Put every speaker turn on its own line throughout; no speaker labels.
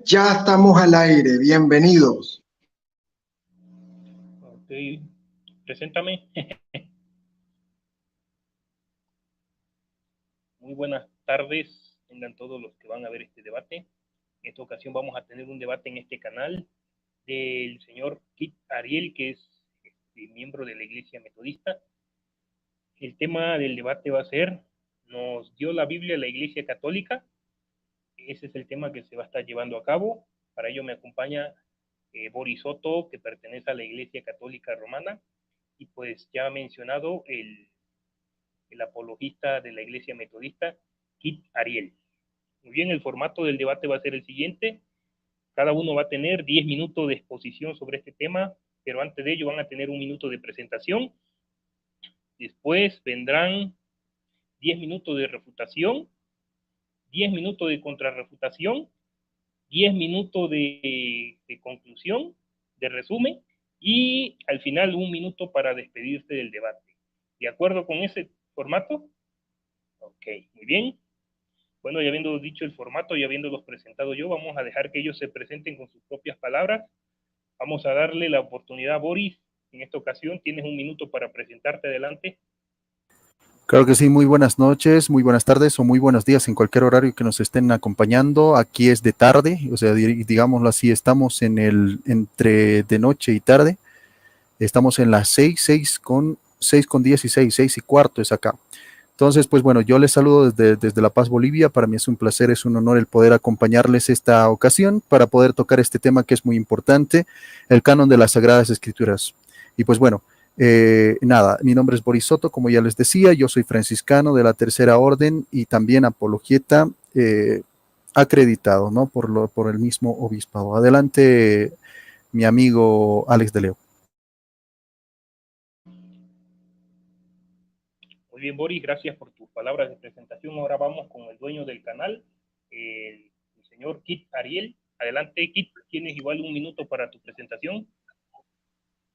Ya estamos al aire, bienvenidos.
Ok, preséntame. Muy buenas tardes, tengan todos los que van a ver este debate. En esta ocasión vamos a tener un debate en este canal del señor Kit Ariel, que es miembro de la Iglesia Metodista. El tema del debate va a ser, ¿nos dio la Biblia la Iglesia Católica? Ese es el tema que se va a estar llevando a cabo. Para ello me acompaña Boris Soto, que pertenece a la Iglesia Católica Romana, y pues ya ha mencionado el apologista de la Iglesia Metodista, Kit Ariel. Muy bien, el formato del debate va a ser el siguiente. Cada uno va a tener 10 minutos de exposición sobre este tema, pero antes de ello van a tener un minuto de presentación. Después vendrán 10 minutos de refutación, 10 minutos de contrarrefutación, 10 minutos de conclusión, de resumen, y al final un minuto para despedirse del debate. ¿De acuerdo con ese formato? Ok, muy bien. Bueno, ya habiendo dicho el formato y habiéndolos presentado yo, vamos a dejar que ellos se presenten con sus propias palabras. Vamos a darle la oportunidad a Boris. En esta ocasión tienes un minuto para presentarte. Adelante.
Claro que sí, muy buenas noches, muy buenas tardes o muy buenos días en cualquier horario que nos estén acompañando. Aquí es de tarde, o sea, digámoslo así, estamos en el entre de noche y tarde. Estamos en las 6 con 16, 6:15 es acá. Entonces, pues bueno, yo les saludo desde La Paz, Bolivia. Para mí es un placer, es un honor el poder acompañarles esta ocasión para poder tocar este tema que es muy importante, el canon de las Sagradas Escrituras. Y pues bueno, nada, mi nombre es Boris Soto, como ya les decía, yo soy franciscano de la Tercera Orden y también apologeta acreditado, ¿no? Por el mismo obispado. Adelante, mi amigo Alex de Leo.
Muy bien, Boris, gracias por tus palabras de presentación. Ahora vamos con el dueño del canal, el señor Kit Ariel. Adelante, Kit, tienes igual un minuto para tu presentación.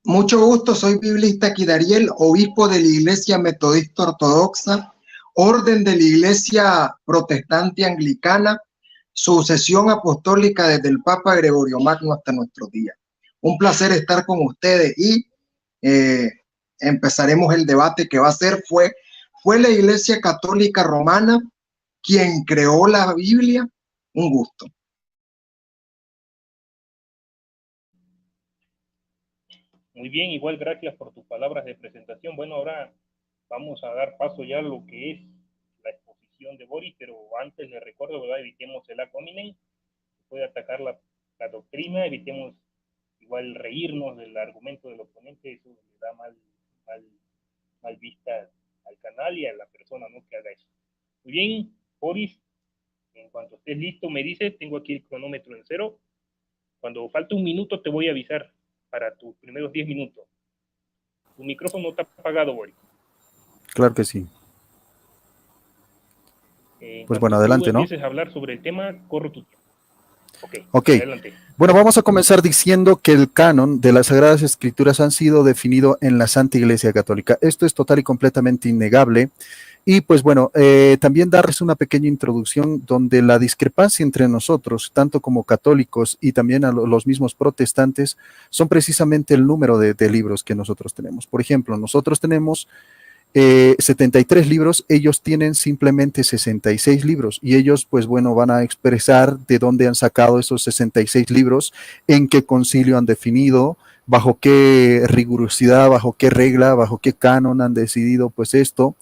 Mucho gusto, soy biblista Kit Ariel, obispo de la Iglesia Metodista Ortodoxa, orden de la Iglesia Protestante Anglicana, sucesión apostólica desde el Papa Gregorio Magno hasta nuestros días. Un placer estar con ustedes y empezaremos el debate que va a ser, ¿fue la Iglesia Católica Romana quien creó la Biblia? Un gusto.
Muy bien, igual gracias por tus palabras de presentación. Bueno, ahora vamos a dar paso ya a lo que es la exposición de Boris, pero antes les recuerdo, ¿verdad? Evitemos el ad hominem, puede atacar la doctrina, evitemos igual reírnos del argumento del oponente, eso le da mal vista al canal y a la persona, ¿no?, que haga eso. Muy bien, Boris, en cuanto estés listo me dices, tengo aquí el cronómetro en 0. Cuando falte un minuto te voy a avisar para tus primeros 10 minutos. Tu micrófono está apagado, Boris.
Claro que sí.
Pues
bueno, adelante, ¿no?
Empieces a hablar sobre el tema, corro tu tiempo.
Ok,
adelante.
Bueno, vamos a comenzar diciendo que el canon de las Sagradas Escrituras han sido definido en la Santa Iglesia Católica. Esto es total y completamente innegable. Y pues bueno, también darles una pequeña introducción donde la discrepancia entre nosotros, tanto como católicos y también a los mismos protestantes, son precisamente el número de libros que nosotros tenemos. Por ejemplo, nosotros tenemos 73 libros, ellos tienen simplemente 66 libros y ellos pues bueno van a expresar de dónde han sacado esos 66 libros, en qué concilio han definido, bajo qué rigurosidad, bajo qué regla, bajo qué canon han decidido pues esto,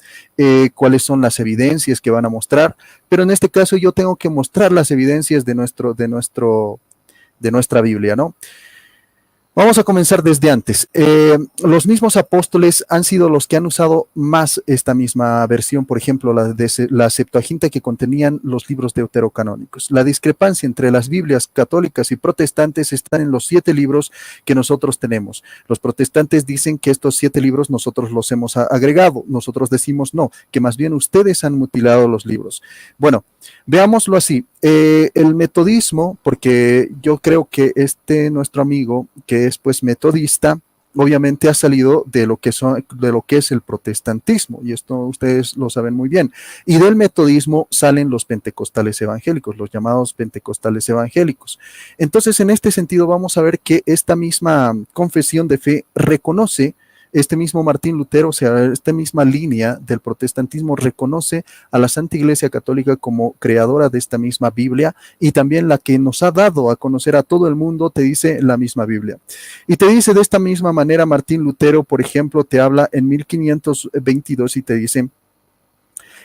cuáles son las evidencias que van a mostrar, pero en este caso yo tengo que mostrar las evidencias de nuestra Biblia, ¿no? Vamos a comenzar desde antes. Los mismos apóstoles han sido los que han usado más esta misma versión, por ejemplo, la Septuaginta, que contenían los libros deuterocanónicos. La discrepancia entre las Biblias católicas y protestantes está en los 7 libros que nosotros tenemos. Los protestantes dicen que estos 7 libros nosotros los hemos agregado. Nosotros decimos no, que más bien ustedes han mutilado los libros. Bueno, veámoslo así. El metodismo, porque yo creo que nuestro amigo, que es pues metodista, obviamente ha salido de lo que es el protestantismo, y esto ustedes lo saben muy bien. Y del metodismo salen los pentecostales evangélicos, los llamados pentecostales evangélicos. Entonces, en este sentido, vamos a ver que esta misma confesión de fe reconoce, este mismo Martín Lutero, o sea, esta misma línea del protestantismo reconoce a la Santa Iglesia Católica como creadora de esta misma Biblia, y también la que nos ha dado a conocer a todo el mundo, te dice la misma Biblia. Y te dice de esta misma manera Martín Lutero, por ejemplo, te habla en 1522 y te dice: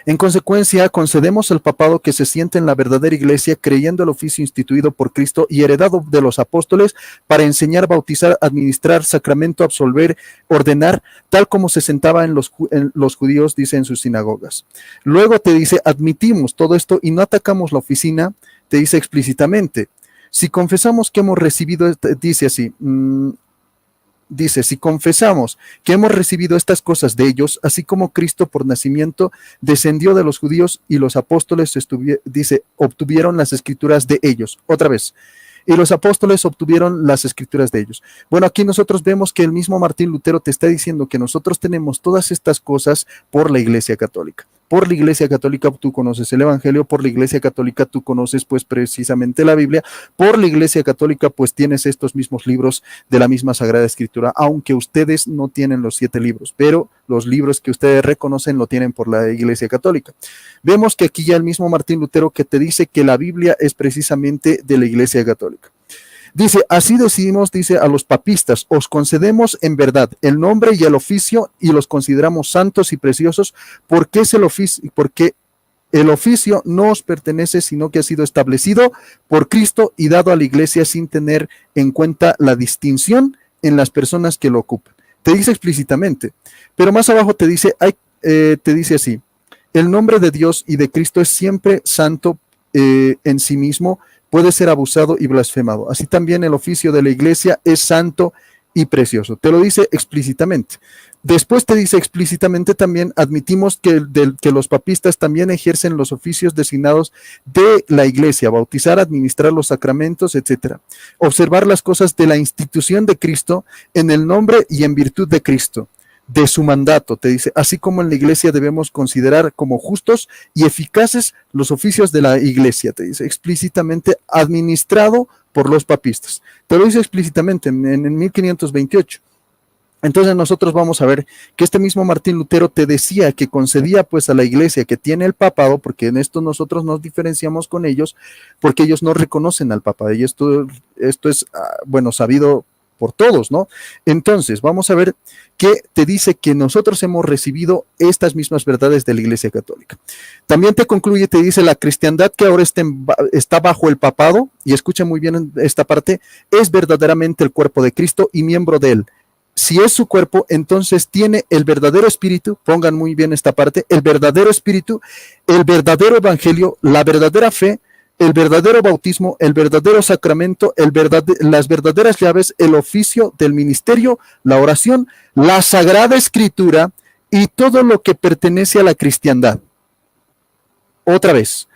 en consecuencia, concedemos el papado que se siente en la verdadera iglesia, creyendo el oficio instituido por Cristo y heredado de los apóstoles para enseñar, bautizar, administrar, sacramento, absolver, ordenar, tal como se sentaba en los judíos, dice, en sus sinagogas. Luego te dice: admitimos todo esto y no atacamos la oficina, te dice explícitamente. Si confesamos que hemos recibido, dice así, dice, si confesamos que hemos recibido estas cosas de ellos, así como Cristo por nacimiento descendió de los judíos y los apóstoles, dice, obtuvieron las escrituras de ellos. Otra vez. Y los apóstoles obtuvieron las escrituras de ellos. Bueno, aquí nosotros vemos que el mismo Martín Lutero te está diciendo que nosotros tenemos todas estas cosas por la Iglesia Católica. Por la Iglesia Católica tú conoces el Evangelio, por la Iglesia Católica tú conoces pues precisamente la Biblia, por la Iglesia Católica pues tienes estos mismos libros de la misma Sagrada Escritura, aunque ustedes no tienen los 7 libros, pero los libros que ustedes reconocen lo tienen por la Iglesia Católica. Vemos que aquí ya el mismo Martín Lutero que te dice que la Biblia es precisamente de la Iglesia Católica. Dice, así decidimos, dice, a los papistas, os concedemos en verdad el nombre y el oficio y los consideramos santos y preciosos, porque el oficio no os pertenece, sino que ha sido establecido por Cristo y dado a la iglesia sin tener en cuenta la distinción en las personas que lo ocupan. Te dice explícitamente, pero más abajo te dice, te dice así: el nombre de Dios y de Cristo es siempre santo en sí mismo, puede ser abusado y blasfemado. Así también el oficio de la iglesia es santo y precioso. Te lo dice explícitamente. Después te dice explícitamente también, admitimos que los papistas también ejercen los oficios designados de la iglesia, bautizar, administrar los sacramentos, etc. Observar las cosas de la institución de Cristo en el nombre y en virtud de Cristo, de su mandato, te dice, así como en la iglesia debemos considerar como justos y eficaces los oficios de la iglesia, te dice explícitamente, administrado por los papistas. Te lo dice explícitamente en 1528. Entonces nosotros vamos a ver que este mismo Martín Lutero te decía que concedía pues a la iglesia que tiene el papado, porque en esto nosotros nos diferenciamos con ellos, porque ellos no reconocen al papado, y esto es, bueno, sabido por todos, ¿no? Entonces, vamos a ver que te dice que nosotros hemos recibido estas mismas verdades de la Iglesia Católica. También te concluye, te dice, la cristiandad que ahora está bajo el papado, y escucha muy bien esta parte, es verdaderamente el cuerpo de Cristo y miembro de él. Si es su cuerpo, entonces tiene el verdadero espíritu, pongan muy bien esta parte, el verdadero espíritu, el verdadero evangelio, la verdadera fe, el verdadero bautismo, el verdadero sacramento, las verdaderas llaves, el oficio del ministerio, la oración, la Sagrada Escritura y todo lo que pertenece a la cristiandad. Otra vez,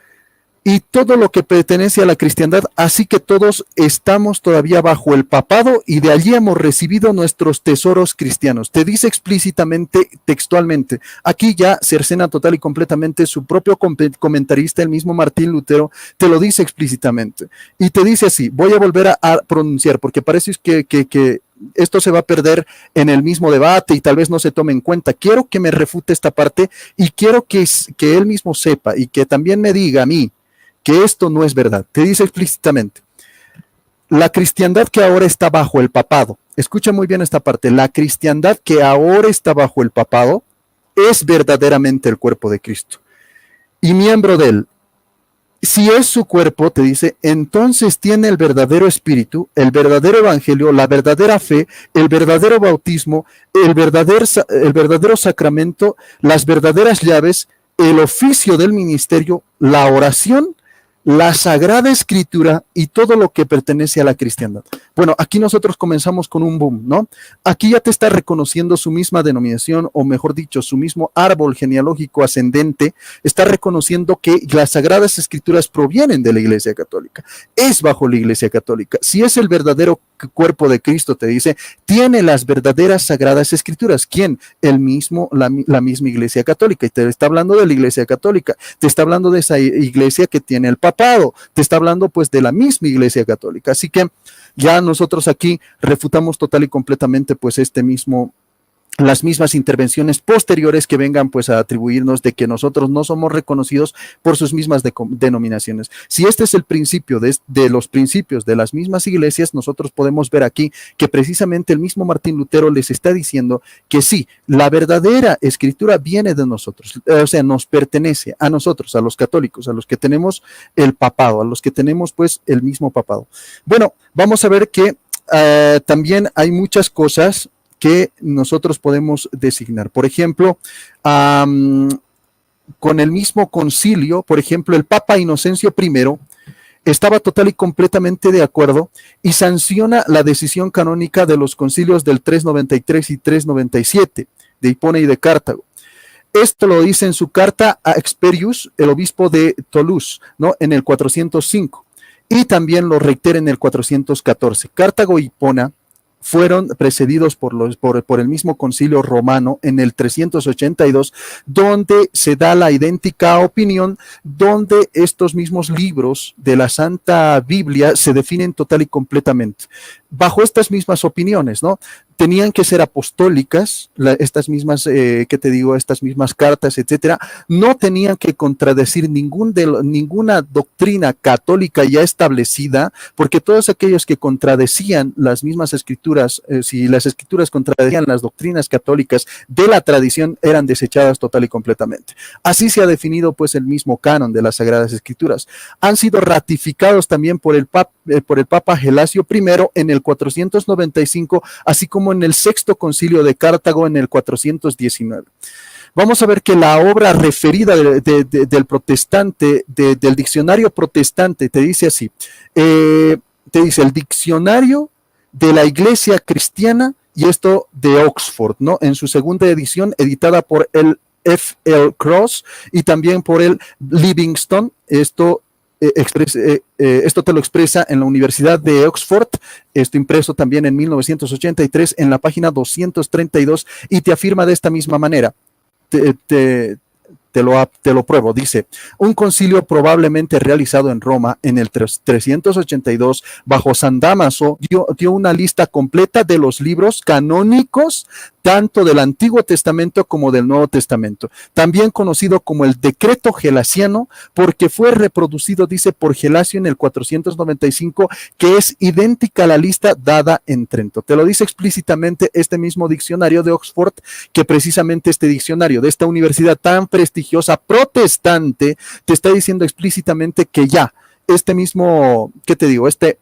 y todo lo que pertenece a la cristiandad, así que todos estamos todavía bajo el papado y de allí hemos recibido nuestros tesoros cristianos. Te dice explícitamente, textualmente, aquí ya cercena total y completamente su propio comentarista, el mismo Martín Lutero, te lo dice explícitamente. Y te dice así, voy a volver a pronunciar, porque parece que esto se va a perder en el mismo debate y tal vez no se tome en cuenta. Quiero que me refute esta parte y quiero que él mismo sepa y que también me diga a mí que esto no es verdad. Te dice explícitamente, la cristiandad que ahora está bajo el papado, escucha muy bien esta parte, la cristiandad que ahora está bajo el papado es verdaderamente el cuerpo de Cristo y miembro de él. Si es su cuerpo, te dice, entonces tiene el verdadero espíritu, el verdadero evangelio, la verdadera fe, el verdadero bautismo, el verdadero sacramento, las verdaderas llaves, el oficio del ministerio, la oración, la Sagrada Escritura y todo lo que pertenece a la cristiandad. Bueno, aquí nosotros comenzamos con un boom, ¿no? Aquí ya te está reconociendo su misma denominación, o mejor dicho, su mismo árbol genealógico ascendente, está reconociendo que las Sagradas Escrituras provienen de la Iglesia Católica, es bajo la Iglesia Católica. Si es el verdadero cuerpo de Cristo, te dice, tiene las verdaderas sagradas escrituras. ¿Quién? El mismo, la misma Iglesia Católica. Y te está hablando de la Iglesia Católica, te está hablando de esa iglesia que tiene el papado, te está hablando pues de la misma Iglesia Católica. Así que ya nosotros aquí refutamos total y completamente pues las mismas intervenciones posteriores que vengan pues a atribuirnos de que nosotros no somos reconocidos por sus mismas denominaciones. Si este es el principio de los principios de las mismas iglesias, nosotros podemos ver aquí que precisamente el mismo Martín Lutero les está diciendo que sí, la verdadera escritura viene de nosotros, o sea, nos pertenece a nosotros, a los católicos, a los que tenemos el papado, a los que tenemos pues el mismo papado. Bueno, vamos a ver que también hay muchas cosas que nosotros podemos designar. Por ejemplo, con el mismo concilio, por ejemplo, el Papa Inocencio I estaba total y completamente de acuerdo y sanciona la decisión canónica de los concilios del 393 y 397 de Hipona y de Cartago. Esto lo dice en su carta a Experius, el obispo de Toulouse, ¿no? En el 405, y también lo reitera en el 414. Cartago y Hipona fueron precedidos por el mismo concilio romano en el 382, donde se da la idéntica opinión, donde estos mismos libros de la Santa Biblia se definen total y completamente. Bajo estas mismas opiniones, ¿no? Tenían que ser apostólicas, estas mismas, estas mismas cartas, etcétera, no tenían que contradecir ninguna doctrina católica ya establecida, porque todos aquellos que contradecían las mismas escrituras, si las escrituras contradecían las doctrinas católicas de la tradición, eran desechadas total y completamente. Así se ha definido pues el mismo canon de las Sagradas Escrituras. Han sido ratificados también por el Papa Gelasio I en el 495, así como en el Sexto Concilio de Cartago en el 419. Vamos a ver que la obra referida del protestante, del diccionario protestante, te dice así, te dice el diccionario de la Iglesia Cristiana, y esto de Oxford, ¿no? En su segunda edición, editada por el F.L. Cross y también por el Livingstone. Esto te lo expresa en la Universidad de Oxford, esto impreso también en 1983 en la página 232, y te afirma de esta misma manera. Te lo pruebo, dice, un concilio probablemente realizado en Roma en el 382 bajo San Dámaso dio una lista completa de los libros canónicos tanto del Antiguo Testamento como del Nuevo Testamento, también conocido como el Decreto Gelasiano, porque fue reproducido, dice, por Gelasio en el 495, que es idéntica a la lista dada en Trento. Te lo dice explícitamente este mismo diccionario de Oxford, que precisamente este diccionario de esta universidad tan prestigiosa protestante te está diciendo explícitamente que ya este mismo, ¿qué te digo? Este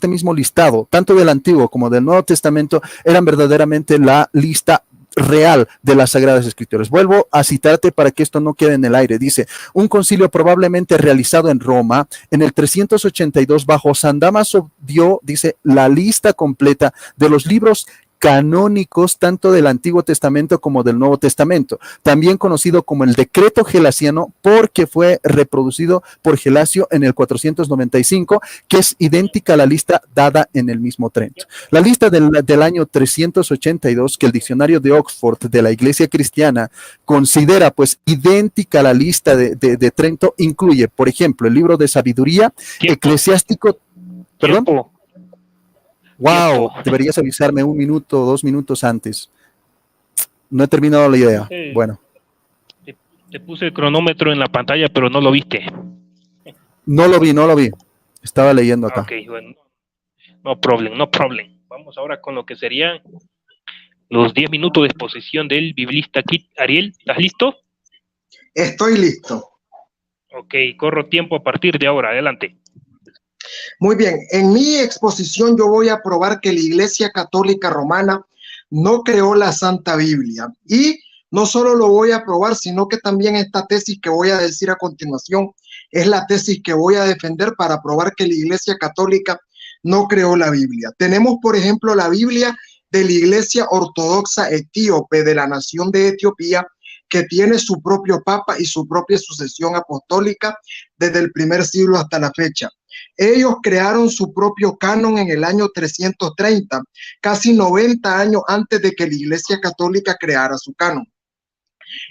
mismo listado, tanto del Antiguo como del Nuevo Testamento, eran verdaderamente la lista real de las Sagradas Escrituras. Vuelvo a citarte para que esto no quede en el aire. Dice, un concilio probablemente realizado en Roma en el 382 bajo San Dámaso dio, dice, la lista completa de los libros canónicos tanto del Antiguo Testamento como del Nuevo Testamento, también conocido como el Decreto Gelasiano, porque fue reproducido por Gelasio en el 495, que es idéntica a la lista dada en el mismo Trento. La lista del año 382, que el diccionario de Oxford de la Iglesia Cristiana considera pues idéntica a la lista de Trento, incluye, por ejemplo, el libro de sabiduría, eclesiástico, ¿perdón? Wow, deberías avisarme 1 minuto, 2 minutos antes. No he terminado la idea. Bueno.
Te puse el cronómetro en la pantalla, pero no lo viste.
No lo vi. Estaba leyendo acá.
Ok, bueno. No problem. Vamos ahora con lo que serían los 10 minutos de exposición del biblista Kit Ariel. ¿Estás listo?
Estoy listo.
Ok, corro tiempo a partir de ahora. Adelante.
Muy bien, en mi exposición yo voy a probar que la Iglesia Católica Romana no creó la Santa Biblia. Y no solo lo voy a probar, sino que también esta tesis que voy a decir a continuación es la tesis que voy a defender para probar que la Iglesia Católica no creó la Biblia. Tenemos, por ejemplo, la Biblia de la Iglesia Ortodoxa Etíope de la nación de Etiopía, que tiene su propio papa y su propia sucesión apostólica desde el primer siglo hasta la fecha. Ellos crearon su propio canon en el año 330, casi 90 años antes de que la Iglesia Católica creara su canon.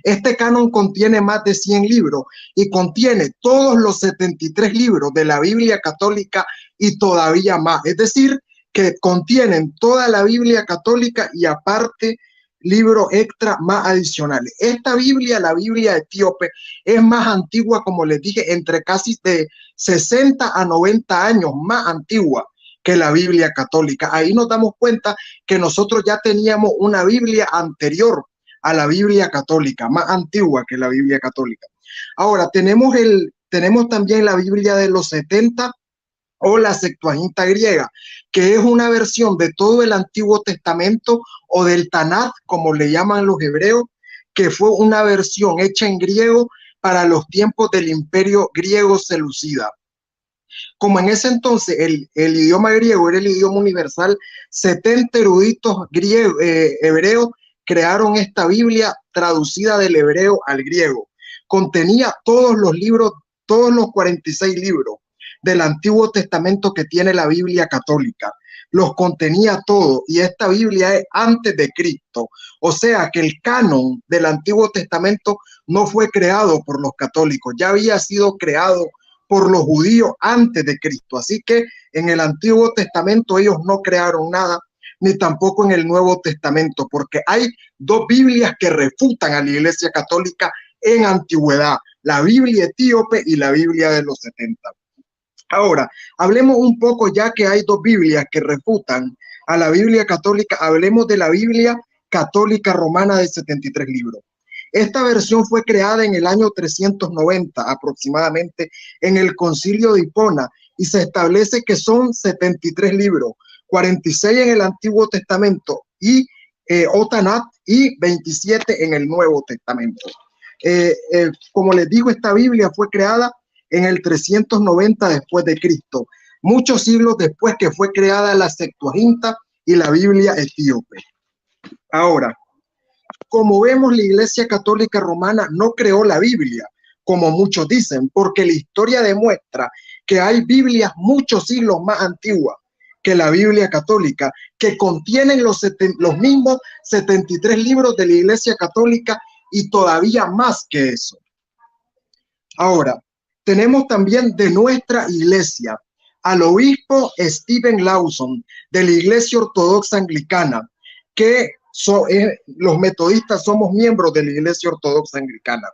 Este canon contiene más de 100 libros y contiene todos los 73 libros de la Biblia Católica y todavía más. Es decir, que contienen toda la Biblia Católica y aparte libros extra más adicionales. Esta Biblia, la Biblia etíope, es más antigua, como les dije, entre casi de 60 a 90 años más antigua que la Biblia Católica. Ahí nos damos cuenta que nosotros ya teníamos una Biblia anterior a la Biblia Católica, más antigua que la Biblia Católica. Ahora, tenemos también la Biblia de los 70 o la Septuaginta griega, que es una versión de todo el Antiguo Testamento o del Tanaj, como le llaman los hebreos, que fue una versión hecha en griego para los tiempos del Imperio griego seleucida. Como en ese entonces el idioma griego era el idioma universal, 70 eruditos hebreos crearon esta Biblia traducida del hebreo al griego. Contenía todos los libros, todos los 46 libros del Antiguo Testamento que tiene la Biblia católica. Los contenía todo, y esta Biblia es antes de Cristo. O sea que el canon del Antiguo Testamento no fue creado por los católicos, ya había sido creado por los judíos antes de Cristo. Así que en el Antiguo Testamento ellos no crearon nada, ni tampoco en el Nuevo Testamento, porque hay dos Biblias que refutan a la Iglesia Católica en antigüedad: la Biblia etíope y la Biblia de los 70. Ahora, hablemos un poco, ya que hay dos Biblias que refutan a la Biblia católica, hablemos de la Biblia católica romana de 73 libros. Esta versión fue creada en el año 390 aproximadamente en el Concilio de Hipona, y se establece que son 73 libros, 46 en el Antiguo Testamento y Tanaj, y 27 en el Nuevo Testamento. Como les digo, esta Biblia fue creada en el 390 después de Cristo, muchos siglos después que fue creada la Septuaginta y la Biblia etíope. Ahora, como vemos, la Iglesia Católica Romana no creó la Biblia, como muchos dicen, porque la historia demuestra que hay Biblias muchos siglos más antiguas que la Biblia católica, que contienen los mismos 73 libros de la Iglesia Católica y todavía más que eso. Ahora, tenemos también de nuestra iglesia al obispo Stephen Lawson de la Iglesia Ortodoxa Anglicana, que los metodistas somos miembros de la Iglesia Ortodoxa Anglicana.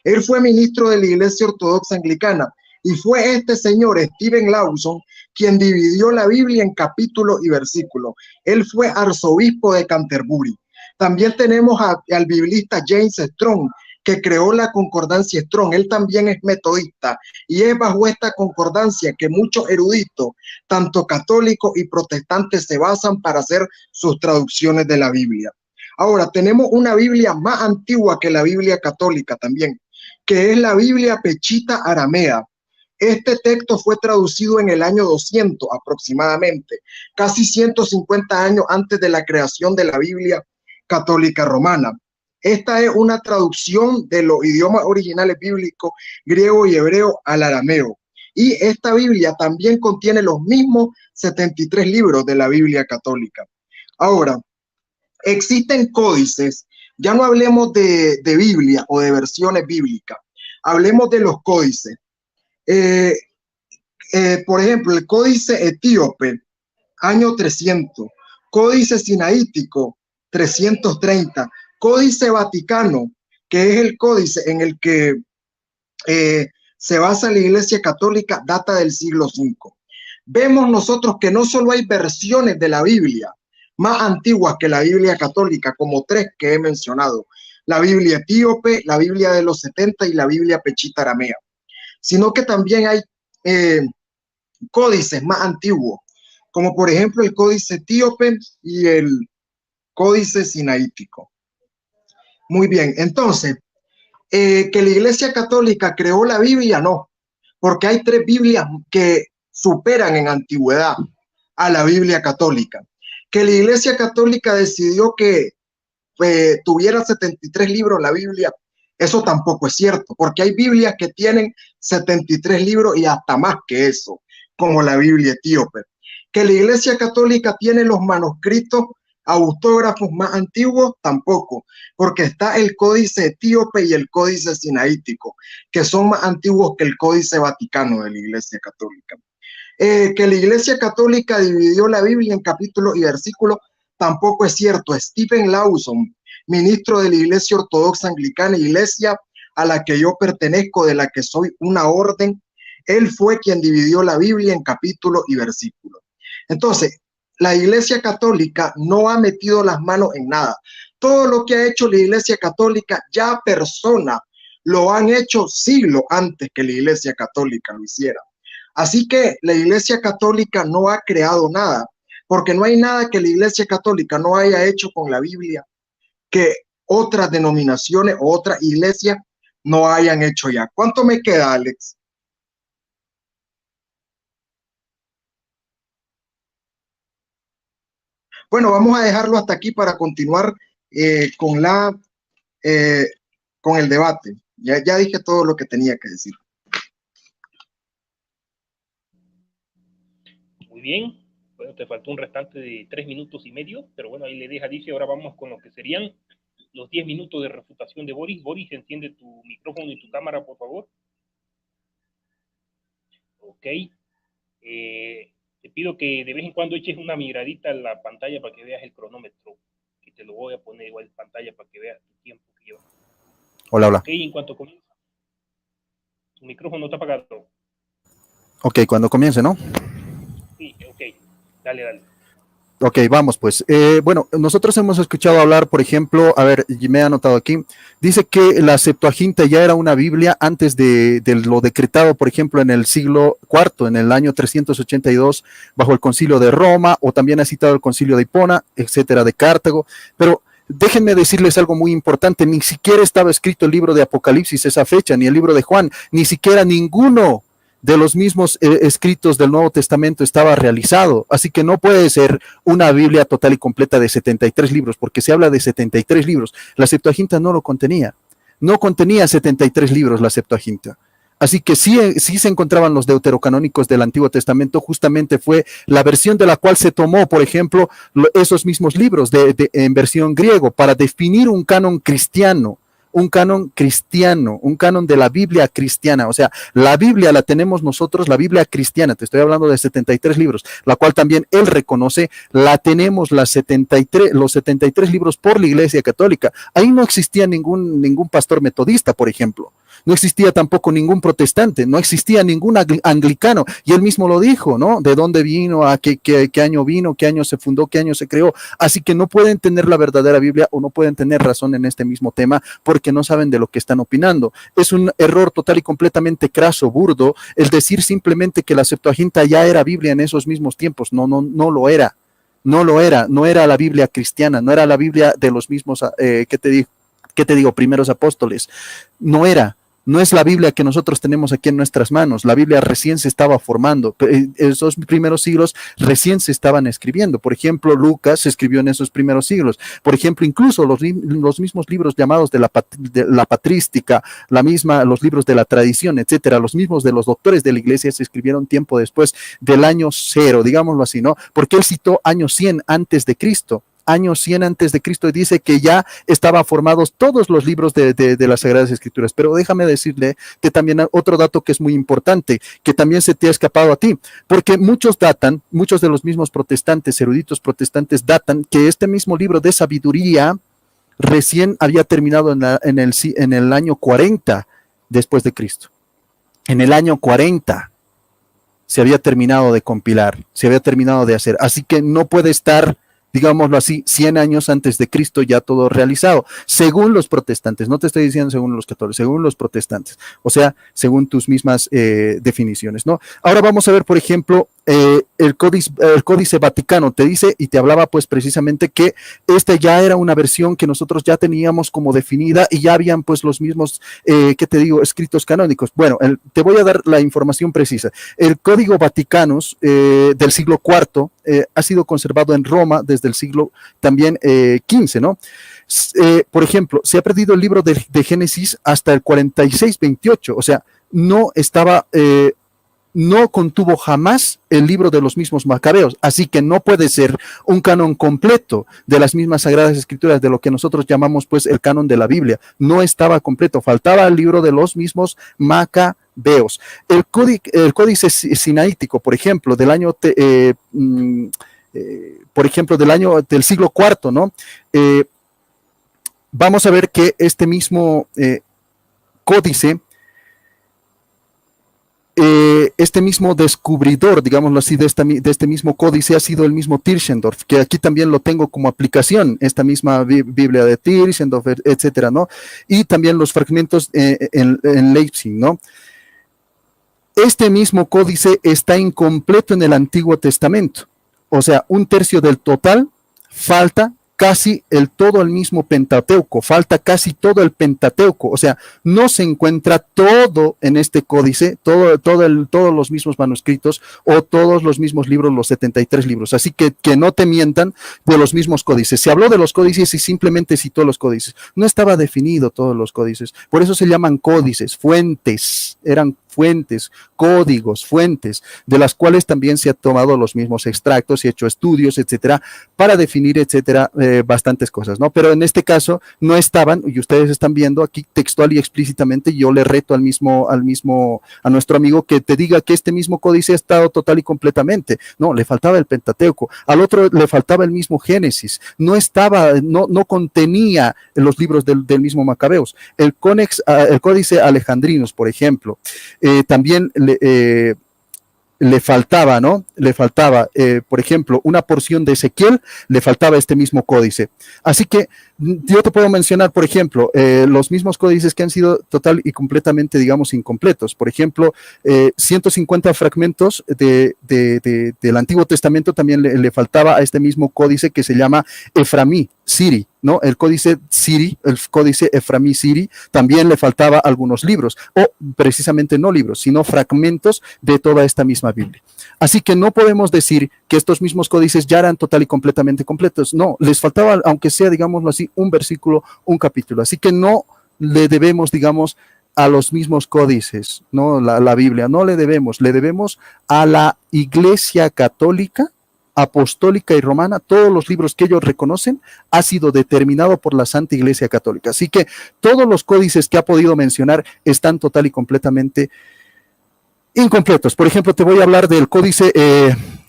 Él fue ministro de la Iglesia Ortodoxa Anglicana, y fue este señor Stephen Lawson quien dividió la Biblia en capítulos y versículos. Él fue arzobispo de Canterbury. También tenemos al biblista James Strong, que creó la concordancia Strong. Él también es metodista, y es bajo esta concordancia que muchos eruditos, tanto católicos y protestantes, se basan para hacer sus traducciones de la Biblia. Ahora, tenemos una Biblia más antigua que la Biblia católica también, que es la Biblia Pechita Aramea. Este texto fue traducido en el año 200 aproximadamente, casi 150 años antes de la creación de la Biblia católica romana. Esta es una traducción de los idiomas originales bíblicos griego y hebreo al arameo. Y esta Biblia también contiene los mismos 73 libros de la Biblia católica. Ahora, existen códices. Ya no hablemos de Biblia o de versiones bíblicas. Hablemos de los códices. Por ejemplo, el códice etíope, año 300. Códice sinaítico, 330. Códice Vaticano, que es el códice en el que se basa la Iglesia Católica, data del siglo V. Vemos nosotros que no solo hay versiones de la Biblia más antiguas que la Biblia Católica, como tres que he mencionado: la Biblia etíope, la Biblia de los 70 y la Biblia Pechita Aramea, sino que también hay códices más antiguos, como por ejemplo el códice etíope y el códice sinaítico. Muy bien, entonces, que la Iglesia Católica creó la Biblia, no, porque hay tres Biblias que superan en antigüedad a la Biblia católica. Que la Iglesia Católica decidió que tuviera 73 libros la Biblia, eso tampoco es cierto, porque hay Biblias que tienen 73 libros y hasta más que eso. como la Biblia etíope. Que la Iglesia Católica tiene los manuscritos autógrafos más antiguos, tampoco, porque está el Códice Etíope y el Códice Sinaítico, que son más antiguos que el Códice Vaticano de la Iglesia Católica. Que la Iglesia Católica dividió la Biblia en capítulos y versículos, tampoco es cierto. Stephen Lawson, ministro de la Iglesia Ortodoxa Anglicana, iglesia a la que yo pertenezco, de la que soy una orden, él fue quien dividió la Biblia en capítulos y versículos. Entonces, la Iglesia Católica no ha metido las manos en nada. Todo lo que ha hecho la Iglesia Católica, ya personas lo han hecho siglos antes que la Iglesia Católica lo hiciera. Así que la Iglesia Católica no ha creado nada, porque no hay nada que la Iglesia Católica no haya hecho con la Biblia que otras denominaciones o otras iglesias no hayan hecho ya. ¿Cuánto me queda, Alex? Bueno, vamos a dejarlo hasta aquí para continuar con el debate. Ya dije todo lo que tenía que decir.
Muy bien. Bueno, te faltó un restante de 3 minutos y medio, pero bueno, ahí le deja, dice, ahora vamos con lo que serían los 10 minutos de refutación de Boris. Boris, enciende tu micrófono y tu cámara, por favor. Ok. Te pido que de vez en cuando eches una miradita a la pantalla para que veas el cronómetro, que te lo voy a poner igual en pantalla para que veas tu tiempo que lleva.
Hola, hola.
Ok, en cuanto comienza. Tu micrófono está apagado.
Ok, cuando comience, ¿no?
Sí, ok. Dale.
Ok, vamos pues. Bueno, nosotros hemos escuchado hablar, por ejemplo, a ver, me he anotado aquí, dice que la Septuaginta ya era una Biblia antes de lo decretado, por ejemplo, en el siglo IV, en el año 382, bajo el Concilio de Roma, o también ha citado el Concilio de Hipona, etcétera, de Cartago, pero déjenme decirles algo muy importante, ni siquiera estaba escrito el libro de Apocalipsis esa fecha, ni el libro de Juan, ni siquiera ninguno de los mismos escritos del Nuevo Testamento estaba realizado, así que no puede ser una Biblia total y completa de 73 libros, porque se habla de 73 libros, la Septuaginta no lo contenía, no contenía 73 libros la Septuaginta, así que sí se encontraban los deuterocanónicos del Antiguo Testamento, justamente fue la versión de la cual se tomó, por ejemplo, esos mismos libros en versión griego para definir un canon cristiano, un canon de la Biblia cristiana, o sea, la Biblia la tenemos nosotros, la Biblia cristiana, te estoy hablando de 73 libros, la cual también él reconoce, la tenemos los 73 libros por la Iglesia Católica. Ahí no existía ningún pastor metodista, por ejemplo. No existía tampoco ningún protestante, no existía ningún anglicano, y él mismo lo dijo, ¿no? De dónde vino, a qué año vino, qué año se fundó, qué año se creó. Así que no pueden tener la verdadera Biblia o no pueden tener razón en este mismo tema porque no saben de lo que están opinando. Es un error total y completamente craso, burdo, el decir simplemente que la Septuaginta ya era Biblia en esos mismos tiempos. No lo era. No era la Biblia cristiana, no era la Biblia de los mismos, ¿qué te digo? Primeros apóstoles. No es la Biblia que nosotros tenemos aquí en nuestras manos. La Biblia recién se estaba formando. Esos primeros siglos recién se estaban escribiendo. Por ejemplo, Lucas se escribió en esos primeros siglos. Por ejemplo, incluso los mismos libros llamados de la patrística, los libros de la tradición, etcétera, los mismos de los doctores de la iglesia se escribieron tiempo después del año 0, digámoslo así, ¿no? Porque él citó año 100 antes de Cristo. Año 100 antes de Cristo, y dice que ya estaban formados todos los libros de las Sagradas Escrituras. Pero déjame decirle que también otro dato que es muy importante, que también se te ha escapado a ti, porque muchos de los mismos protestantes, eruditos protestantes, datan que este mismo libro de sabiduría recién había terminado en el año 40 después de Cristo. En el año 40 se había terminado de compilar, se había terminado de hacer. Así que no puede estar, digámoslo así, 100 años antes de Cristo ya todo realizado, según los protestantes, no te estoy diciendo según los católicos, según los protestantes, o sea, según tus mismas definiciones, ¿no? Ahora vamos a ver, por ejemplo, el Códice Vaticano te dice y te hablaba pues precisamente que ya era una versión que nosotros ya teníamos como definida y ya habían pues los mismos, ¿qué te digo?, escritos canónicos. Bueno, te voy a dar la información precisa. El Código Vaticanus del siglo IV ha sido conservado en Roma desde el siglo también XV, ¿no? Por ejemplo, se ha perdido el libro de Génesis hasta el 46-28, o sea, no estaba no contuvo jamás el libro de los mismos macabeos, así que no puede ser un canon completo de las mismas Sagradas Escrituras, de lo que nosotros llamamos pues el canon de la Biblia. No estaba completo, faltaba el libro de los mismos macabeos. El códice sinaítico, por ejemplo, del año del siglo IV, ¿no? Vamos a ver que este mismo códice, este mismo descubridor, digámoslo así, de este mismo códice ha sido el mismo Tischendorf, que aquí también lo tengo como aplicación, esta misma Biblia de Tischendorf, etcétera, ¿no? Y también los fragmentos en Leipzig, ¿no? Este mismo códice está incompleto en el Antiguo Testamento, o sea, un tercio del total, falta casi todo el mismo Pentateuco, falta casi todo el Pentateuco, o sea, no se encuentra todo en este códice, todos los mismos manuscritos o todos los mismos libros, los 73 libros, así que no te mientan de los mismos códices. Se habló de los códices y simplemente citó los códices, no estaba definido todos los códices, por eso se llaman códices, fuentes, eran fuentes, códigos, fuentes, de las cuales también se han tomado los mismos extractos y hecho estudios, etcétera, para definir, etcétera, bastantes cosas, ¿no? Pero en este caso no estaban, y ustedes están viendo aquí textual y explícitamente, yo le reto a nuestro amigo que te diga que este mismo códice ha estado total y completamente. No, le faltaba el Pentateuco, al otro le faltaba el mismo Génesis, no contenía los libros del mismo Macabeos. El códice Alejandrinos, por ejemplo, también le faltaba, ¿no? Le faltaba, por ejemplo, una porción de Ezequiel, le faltaba este mismo códice. Así que yo te puedo mencionar, por ejemplo, los mismos códices que han sido total y completamente, digamos, incompletos. Por ejemplo, 150 fragmentos del Antiguo Testamento también le faltaba a este mismo códice que se llama Eframí, Siri, ¿no? El códice Siri, el códice Eframí Siri, también le faltaba algunos libros, o precisamente no libros, sino fragmentos de toda esta misma Biblia. Así que no podemos decir que estos mismos códices ya eran total y completamente completos. No, les faltaba, aunque sea, digámoslo así, un versículo, un capítulo. Así que no le debemos, digamos, a los mismos códices, ¿no? La Biblia, no le debemos a la Iglesia Católica, Apostólica y Romana. Todos los libros que ellos reconocen ha sido determinado por la Santa Iglesia Católica. Así que todos los códices que ha podido mencionar están total y completamente incompletos. Por ejemplo, te voy a hablar del códice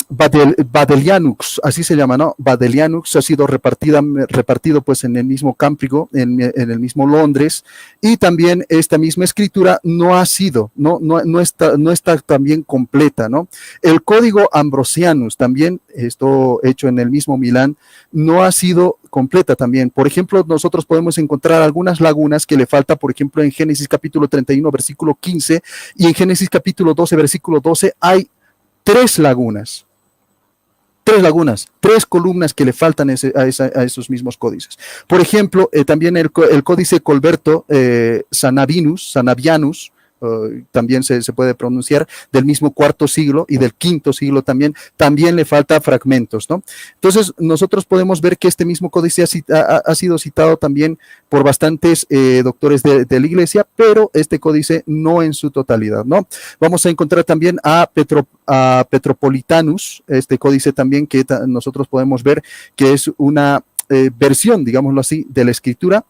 Badelianux, así se llama, ¿no? Badelianux ha sido repartido pues en el mismo Cámbrico, en el mismo Londres, y también esta misma escritura no está también completa, ¿no? El código Ambrosianus, también esto hecho en el mismo Milán, no ha sido completa también. Por ejemplo, nosotros podemos encontrar algunas lagunas que le falta, por ejemplo, en Génesis capítulo 31, versículo 15, y en Génesis capítulo 12, versículo 12, hay tres lagunas, tres columnas que le faltan a esos mismos códices. Por ejemplo, también el códice Colberto Sanavianus, también se puede pronunciar, del mismo cuarto siglo y del quinto siglo también le falta fragmentos, ¿no? Entonces, nosotros podemos ver que este mismo códice ha sido citado también por bastantes doctores de la iglesia, pero este códice no en su totalidad, ¿no? Vamos a encontrar también a Petropolitanus, este códice también que nosotros podemos ver que es una versión, digámoslo así, de la escritura,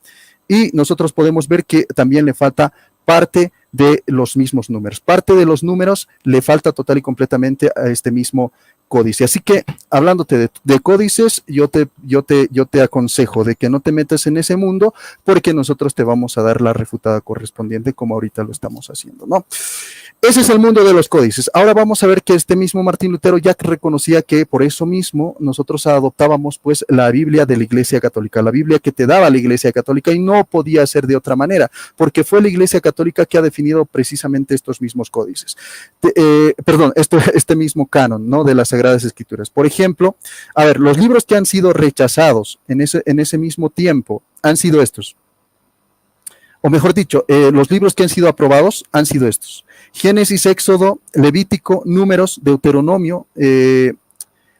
y nosotros podemos ver que también le falta parte de los mismos números. Parte de los números le falta total y completamente a este mismo códice. Así que, hablándote de códices, yo te aconsejo de que no te metas en ese mundo, porque nosotros te vamos a dar la refutada correspondiente, como ahorita lo estamos haciendo, ¿no? Ese es el mundo de los códices. Ahora vamos a ver que este mismo Martín Lutero ya reconocía que por eso mismo nosotros adoptábamos pues la Biblia de la Iglesia Católica, la Biblia que te daba la Iglesia Católica, y no podía ser de otra manera, porque fue la Iglesia Católica que ha definido precisamente estos mismos códices. Este mismo canon, ¿no? De las Sagradas Escrituras. Por ejemplo, a ver, los libros que han sido rechazados en ese mismo tiempo han sido estos. O mejor dicho, los libros que han sido aprobados han sido estos: Génesis, Éxodo, Levítico, Números, Deuteronomio,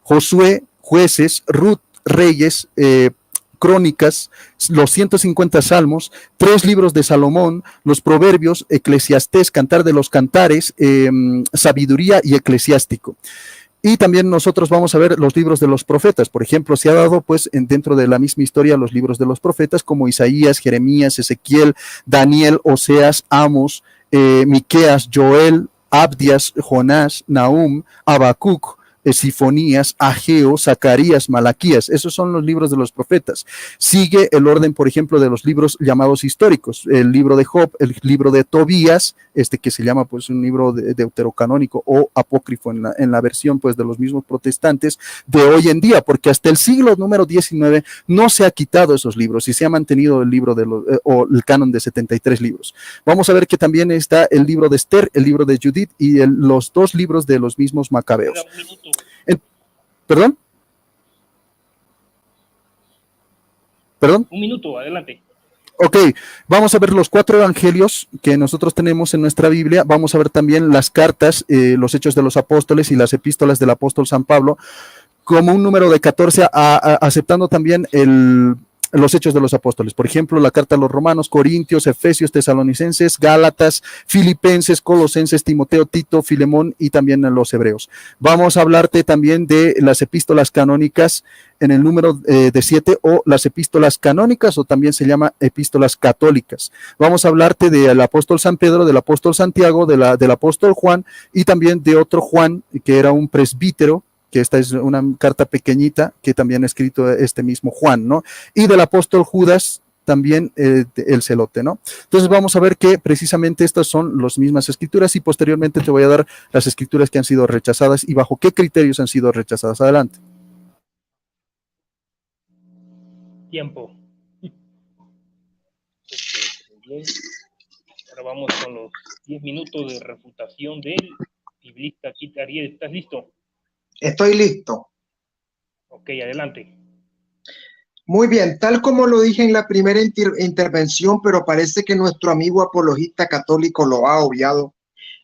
Josué, Jueces, Ruth, Reyes, Crónicas, los 150 Salmos, 3 libros de Salomón, los Proverbios, Eclesiastés, Cantar de los Cantares, Sabiduría y Eclesiástico. Y también nosotros vamos a ver los libros de los profetas. Por ejemplo, se ha dado pues dentro de la misma historia los libros de los profetas como Isaías, Jeremías, Ezequiel, Daniel, Oseas, Amos, Miqueas, Joel, Abdías, Jonás, Nahum, Habacuc, Sifonías, Ageo, Zacarías, Malaquías. Esos son los libros de los profetas. Sigue el orden, por ejemplo, de los libros llamados históricos. El libro de Job, el libro de Tobías, que se llama pues un libro deuterocanónico o apócrifo en la versión pues de los mismos protestantes de hoy en día, porque hasta el siglo número 19 no se ha quitado esos libros y se ha mantenido el libro de los, o el canon de 73 libros. Vamos a ver que también está el libro de Esther, el libro de Judith y los 2 libros de los mismos macabeos. ¿Perdón? ¿Perdón?
Un minuto, adelante.
Ok, vamos a ver los 4 evangelios que nosotros tenemos en nuestra Biblia. Vamos a ver también las cartas, los Hechos de los Apóstoles y las epístolas del apóstol San Pablo, como un número de 14, aceptando también los Hechos de los Apóstoles. Por ejemplo, la carta a los Romanos, Corintios, Efesios, Tesalonicenses, Gálatas, Filipenses, Colosenses, Timoteo, Tito, Filemón y también los Hebreos. Vamos a hablarte también de las epístolas canónicas en el número de 7 o las epístolas canónicas o también se llama epístolas católicas. Vamos a hablarte del apóstol San Pedro, del apóstol Santiago, del apóstol Juan y también de otro Juan que era un presbítero, que esta es una carta pequeñita que también ha escrito este mismo Juan, ¿no? Y del apóstol Judas también el celote, ¿no? Entonces vamos a ver que precisamente estas son las mismas escrituras y posteriormente te voy a dar las escrituras que han sido rechazadas y bajo qué criterios han sido rechazadas. Adelante.
Tiempo. Bien. Ahora vamos con los 10 minutos de refutación del biblista Kit Ariel. ¿Estás listo?
Estoy listo.
Ok, adelante.
Muy bien, tal como lo dije en la primera intervención, pero parece que nuestro amigo apologista católico lo ha obviado,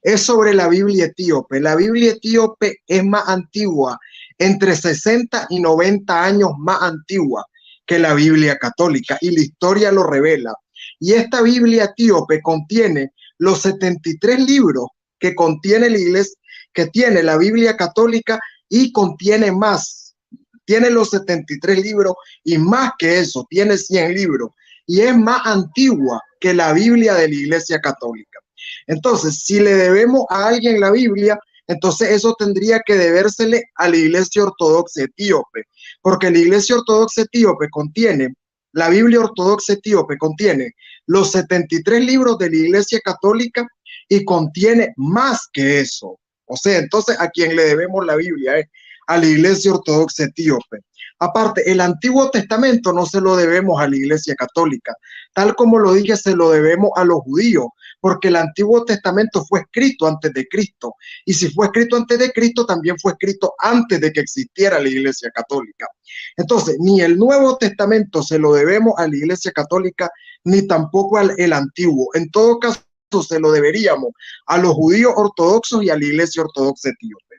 es sobre la Biblia etíope. La Biblia etíope es más antigua, entre 60 y 90 años más antigua que la Biblia católica, y la historia lo revela. Y esta Biblia etíope contiene los 73 libros que contiene la iglesia, que tiene la Biblia católica, y contiene más. Tiene los 73 libros y más que eso, tiene 100 libros. Y es más antigua que la Biblia de la Iglesia Católica. Entonces, si le debemos a alguien la Biblia, entonces eso tendría que debérsele a la Iglesia Ortodoxa Etíope, porque la Iglesia Ortodoxa Etíope contiene, la Biblia Ortodoxa Etíope contiene los 73 libros de la Iglesia Católica y contiene más que eso. O sea, entonces a quien le debemos la Biblia es a la Iglesia Ortodoxa Etíope. Aparte, el Antiguo Testamento no se lo debemos a la Iglesia Católica. Tal como lo dije, se lo debemos a los judíos, porque el Antiguo Testamento fue escrito antes de Cristo. Y si fue escrito antes de Cristo, también fue escrito antes de que existiera la Iglesia Católica. Entonces, ni el Nuevo Testamento se lo debemos a la Iglesia Católica, ni tampoco el Antiguo. En todo caso, se lo deberíamos a los judíos ortodoxos y a la Iglesia Ortodoxa Etíope.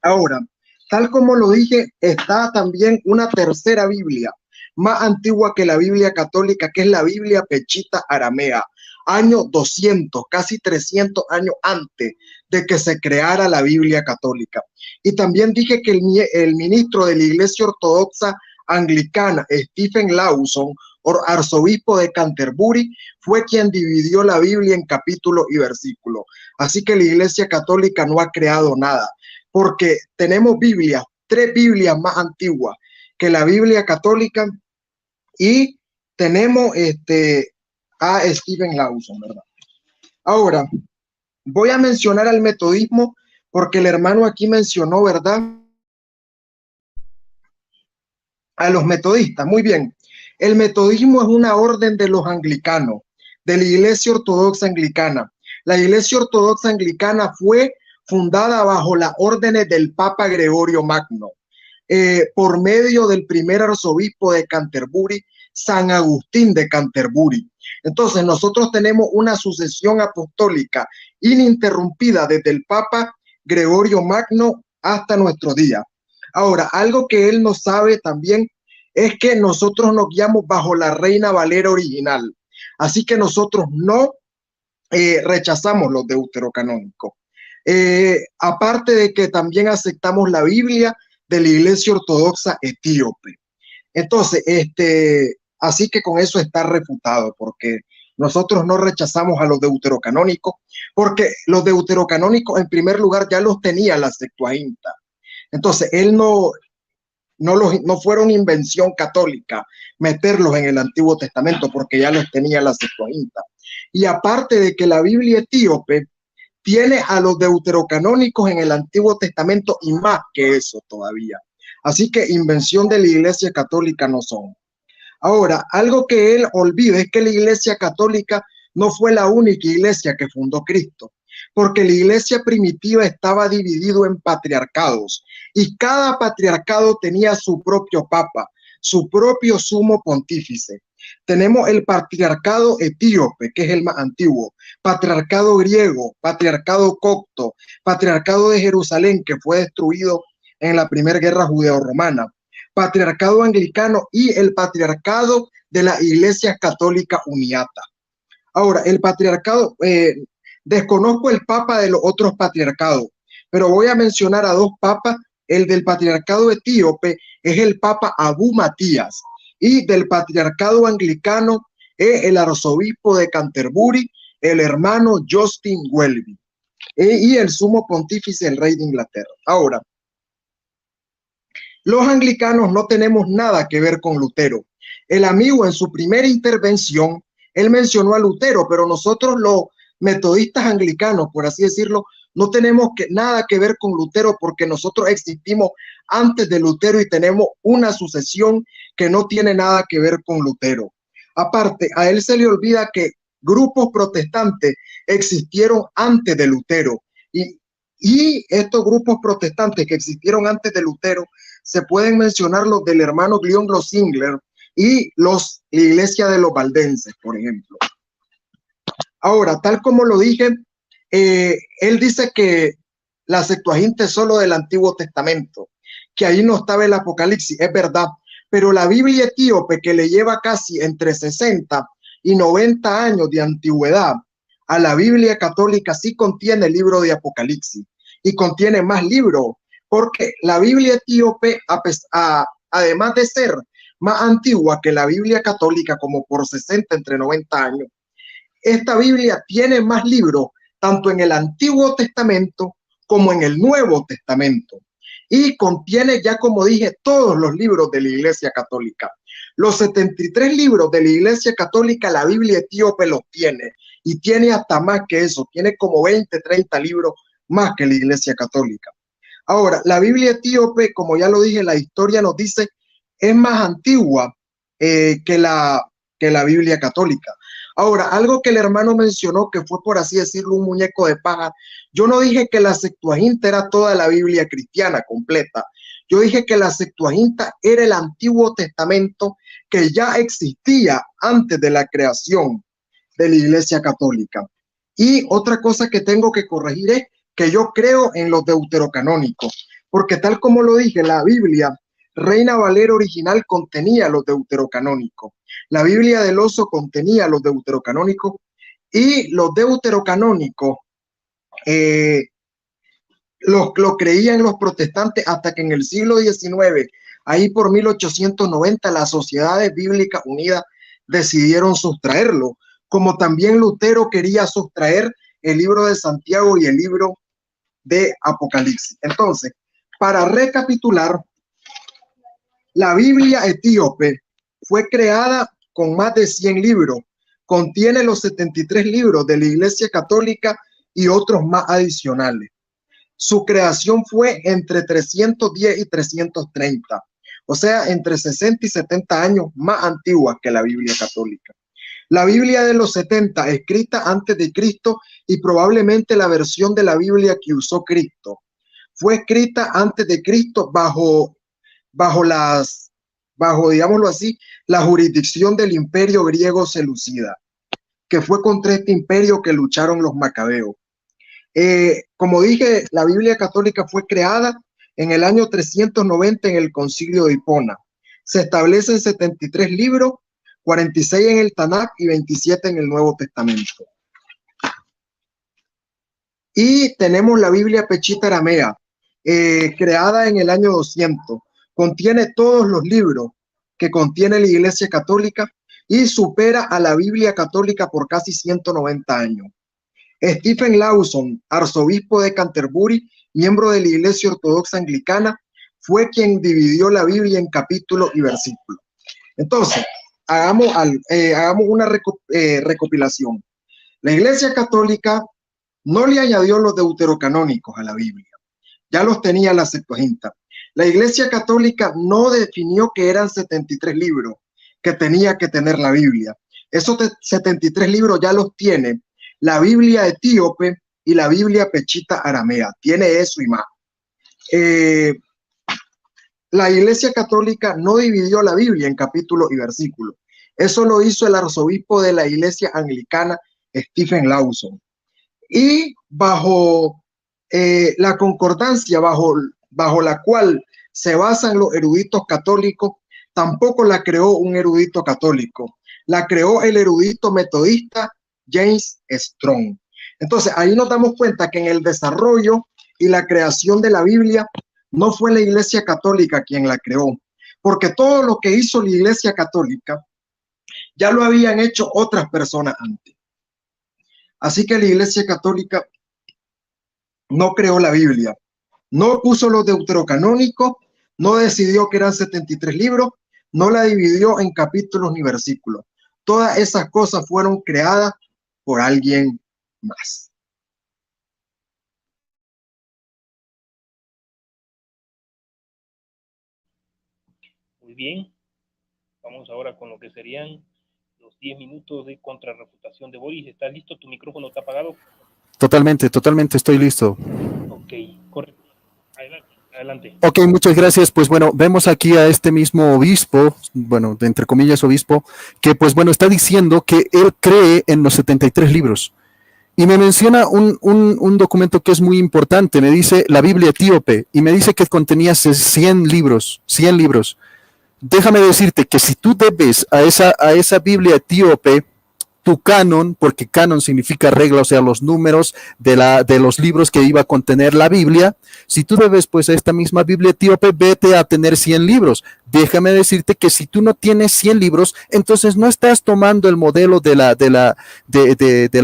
Ahora, tal como lo dije, está también una tercera Biblia, más antigua que la Biblia católica, que es la Biblia Pechita Aramea, año 200, casi 300 años antes de que se creara la Biblia católica. Y también dije que el ministro de la Iglesia Ortodoxa Anglicana, Stephen Lawson, arzobispo de Canterbury, fue quien dividió la Biblia en capítulos y versículos. Así que la Iglesia Católica no ha creado nada, porque tenemos Biblias, 3 Biblias más antiguas que la Biblia católica, y tenemos a Stephen Lawson, ¿verdad? Ahora, voy a mencionar al metodismo, porque el hermano aquí mencionó, ¿verdad?, a los metodistas. Muy bien, el metodismo es una orden de los anglicanos, de la Iglesia Ortodoxa Anglicana. La Iglesia Ortodoxa Anglicana fue fundada bajo las órdenes del Papa Gregorio Magno, por medio del primer arzobispo de Canterbury, San Agustín de Canterbury. Entonces, nosotros tenemos una sucesión apostólica ininterrumpida desde el Papa Gregorio Magno hasta nuestro día. Ahora, algo que él no sabe también es que nosotros nos guiamos bajo la Reina Valera original. Así que nosotros no rechazamos los deuterocanónicos. Aparte de que también aceptamos la Biblia de la Iglesia Ortodoxa Etíope. Entonces, así que con eso está refutado, porque nosotros no rechazamos a los deuterocanónicos, porque los deuterocanónicos en primer lugar ya los tenía la Septuaginta. Entonces, él no fueron invención católica meterlos en el Antiguo Testamento, porque ya los tenía la Septuaginta. Y aparte de que la Biblia etíope tiene a los deuterocanónicos en el Antiguo Testamento y más que eso todavía. Así que invención de la Iglesia Católica no son. Ahora, algo que él olvida es que la Iglesia Católica no fue la única iglesia que fundó Cristo, porque la iglesia primitiva estaba dividido en patriarcados y cada patriarcado tenía su propio papa, su propio sumo pontífice. Tenemos el patriarcado etíope, que es el más antiguo, patriarcado griego, patriarcado copto, patriarcado de Jerusalén, que fue destruido en la Primera Guerra Judeo-Romana, patriarcado anglicano y el patriarcado de la Iglesia Católica Uniata. Ahora, el patriarcado, desconozco el papa de los otros patriarcados, pero voy a mencionar a dos papas. El del patriarcado etíope es el papa Abu Matías, y del patriarcado anglicano es el arzobispo de Canterbury, el hermano Justin Welby, y el sumo pontífice, el rey de Inglaterra. Ahora, los anglicanos no tenemos nada que ver con Lutero. El amigo en su primera intervención, él mencionó a Lutero, pero nosotros los metodistas anglicanos, por así decirlo, no tenemos nada que ver con Lutero, porque nosotros existimos antes de Lutero y tenemos una sucesión que no tiene nada que ver con Lutero. Aparte, a él se le olvida que grupos protestantes existieron antes de Lutero, y estos grupos protestantes que existieron antes de Lutero se pueden mencionar los del hermano Glion Glosingler y la iglesia de los valdenses, por ejemplo. Ahora, tal como lo dije, él dice que la Septuaginta es solo del Antiguo Testamento, que ahí no estaba el Apocalipsis, es verdad, pero la Biblia etíope, que le lleva casi entre 60 y 90 años de antigüedad a la Biblia católica, sí contiene el libro de Apocalipsis y contiene más libros, porque la Biblia etíope, además de ser más antigua que la Biblia católica, como por 60, entre 90 años, esta Biblia tiene más libros, tanto en el Antiguo Testamento como en el Nuevo Testamento. Y contiene, ya como dije, todos los libros de la Iglesia Católica. Los 73 libros de la Iglesia Católica, la Biblia etíope los tiene. Y tiene hasta más que eso. Tiene como 20, 30 libros más que la Iglesia Católica. Ahora, la Biblia etíope, como ya lo dije, la historia nos dice, es más antigua que la Biblia católica. Ahora, algo que el hermano mencionó, que fue, por así decirlo, un muñeco de paja. Yo no dije que la Septuaginta era toda la Biblia cristiana completa. Yo dije que la Septuaginta era el Antiguo Testamento que ya existía antes de la creación de la Iglesia Católica. Y otra cosa que tengo que corregir es que yo creo en los deuterocanónicos, porque tal como lo dije, la Biblia Reina Valera original contenía los deuterocanónicos. La Biblia del Oso contenía los deuterocanónicos, y los deuterocanónicos lo creían los protestantes hasta que en el siglo XIX, ahí por 1890, las Sociedades Bíblicas Unidas decidieron sustraerlo, como también Lutero quería sustraer el libro de Santiago y el libro de Apocalipsis. Entonces, para recapitular, la Biblia etíope fue creada con más de 100 libros. Contiene los 73 libros de la Iglesia Católica y otros más adicionales. Su creación fue entre 310 y 330, o sea, entre 60 y 70 años más antigua que la Biblia católica. La Biblia de los 70, escrita antes de Cristo, y probablemente la versión de la Biblia que usó Cristo, fue escrita antes de Cristo bajo, digámoslo así, la jurisdicción del imperio griego seleucida, que fue contra este imperio que lucharon los macabeos. Como dije, la Biblia católica fue creada en el año 390 en el Concilio de Hipona. se establecen 73 libros, 46 en el Tanakh y 27 en el Nuevo Testamento. Y tenemos la Biblia Pechita Aramea, creada en el año 200. Contiene todos los libros que contiene la Iglesia Católica y supera a la Biblia Católica por casi 190 años. Stephen Lawson, arzobispo de Canterbury, miembro de la Iglesia Ortodoxa Anglicana, fue quien dividió la Biblia en capítulos y versículos. Entonces, hagamos una recopilación. La Iglesia Católica no le añadió los deuterocanónicos a la Biblia, ya los tenía la Septuaginta. La Iglesia Católica no definió que eran 73 libros que tenía que tener la Biblia. Esos 73 libros ya los tiene la Biblia etíope y la Biblia Pechita Aramea. Tiene eso y más. La Iglesia Católica no dividió la Biblia en capítulos y versículos. Eso lo hizo el arzobispo de la Iglesia Anglicana, Stephen Lawson. Y bajo la concordancia, bajo la cual se basan los eruditos católicos, tampoco la creó un erudito católico. La creó el erudito metodista James Strong. Entonces, ahí nos damos cuenta que en el desarrollo y la creación de la Biblia no fue la Iglesia Católica quien la creó, porque todo lo que hizo la Iglesia Católica ya lo habían hecho otras personas antes. Así que la Iglesia Católica no creó la Biblia, no puso los deuterocanónicos, no decidió que eran 73 libros, no la dividió en capítulos ni versículos. Todas esas cosas fueron creadas por alguien más.
Muy bien, vamos ahora con lo que serían los 10 minutos de contrarrefutación de Boris. ¿Estás listo? ¿Tu micrófono está apagado?
Totalmente, estoy listo.
Ok, correcto. Adelante.
Ok, muchas gracias. Pues bueno, vemos aquí a este mismo obispo, bueno, entre comillas obispo, que pues bueno, está diciendo que él cree en los 73 libros. Y me menciona un documento que es muy importante, me dice la Biblia etíope, y me dice que contenía 100 libros. Déjame decirte que si tú debes a esa Biblia etíope tu canon, porque canon significa regla, o sea, los números de los libros que iba a contener la Biblia, si tú debes pues a esta misma Biblia etíope, vete a tener 100 libros. Déjame decirte que si tú no tienes 100 libros, entonces no estás tomando el modelo de la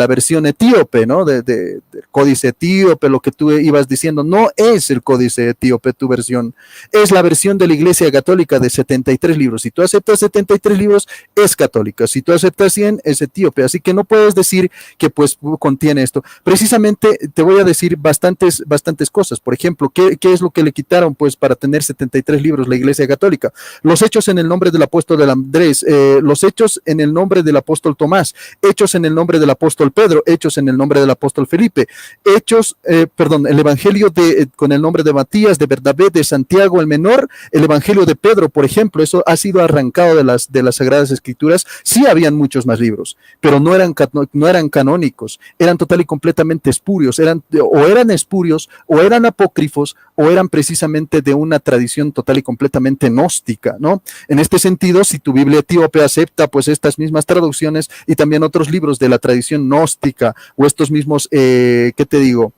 versión etíope, ¿no? Del códice etíope, lo que tú ibas diciendo, no es el códice etíope tu versión, es la versión de la Iglesia Católica de 73 libros. Si tú aceptas 73 libros, es católica. Si tú aceptas 100, es etíope. Así que no puedes decir que pues contiene esto. Precisamente te voy a decir bastantes cosas. Por ejemplo, ¿qué es lo que le quitaron pues para tener 73 libros la Iglesia Católica? Los hechos en el nombre del apóstol Andrés, los hechos en el nombre del apóstol Tomás, hechos en el nombre del apóstol Pedro, hechos en el nombre del apóstol Felipe, el evangelio con el nombre de Matías, de Bernabé, de Santiago el menor, el evangelio de Pedro, por ejemplo, eso ha sido arrancado de las Sagradas Escrituras. Sí habían muchos más libros, pero no eran canónicos, eran total y completamente espurios, eran espurios, o eran apócrifos, o eran precisamente de una tradición total y completamente gnóstica, ¿no? En este sentido, si tu Biblia etíope acepta pues estas mismas traducciones y también otros libros de la tradición gnóstica, o estos mismos, ¿qué te digo?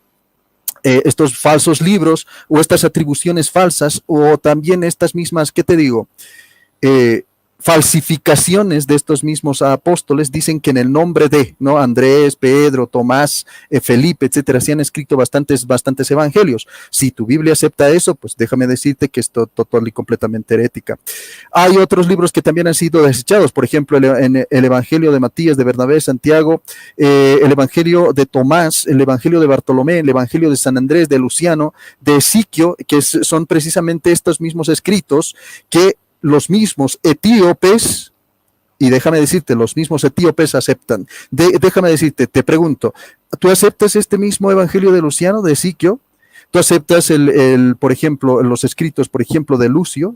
Estos falsos libros, o estas atribuciones falsas, o también estas mismas, ¿qué te digo? Falsificaciones de estos mismos apóstoles, dicen que en el nombre de, ¿no? Andrés, Pedro, Tomás, Felipe, etcétera, se han escrito bastantes evangelios. Si tu Biblia acepta eso, pues déjame decirte que es total y completamente herética. Hay otros libros que también han sido desechados, por ejemplo, el evangelio de Matías, de Bernabé, Santiago, el evangelio de Tomás, el evangelio de Bartolomé, el evangelio de San Andrés, de Luciano, de Esiquio, que son precisamente estos mismos escritos que los mismos etíopes, y déjame decirte, los mismos etíopes aceptan. Déjame decirte, te pregunto, ¿tú aceptas este mismo evangelio de Luciano, de Esiquio? ¿Tú aceptas por ejemplo, los escritos, por ejemplo, de Lucio?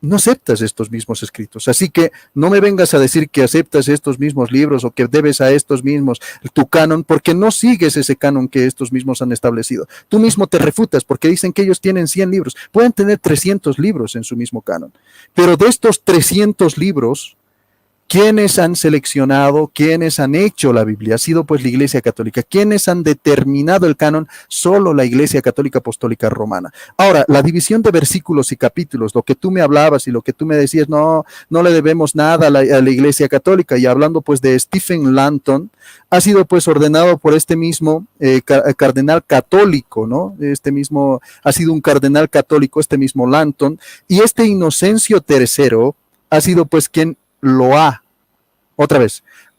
no aceptas estos mismos escritos. Así que no me vengas a decir que aceptas estos mismos libros o que debes a estos mismos tu canon, porque no sigues ese canon que estos mismos han establecido. Tú mismo te refutas porque dicen que ellos tienen 100 libros. Pueden tener 300 libros en su mismo canon. Pero de estos 300 libros, ¿quiénes han seleccionado, quiénes han hecho la Biblia? Ha sido pues la Iglesia Católica. ¿Quiénes han determinado el canon? Solo la Iglesia Católica Apostólica Romana. Ahora, la división de versículos y capítulos, lo que tú me hablabas y lo que tú me decías, no le debemos nada a la Iglesia Católica. Y hablando pues de Stephen Langton, ha sido pues ordenado por este mismo cardenal católico, ¿no? Este mismo, ha sido un cardenal católico, este mismo Langton. Y este Inocencio III ha sido pues quien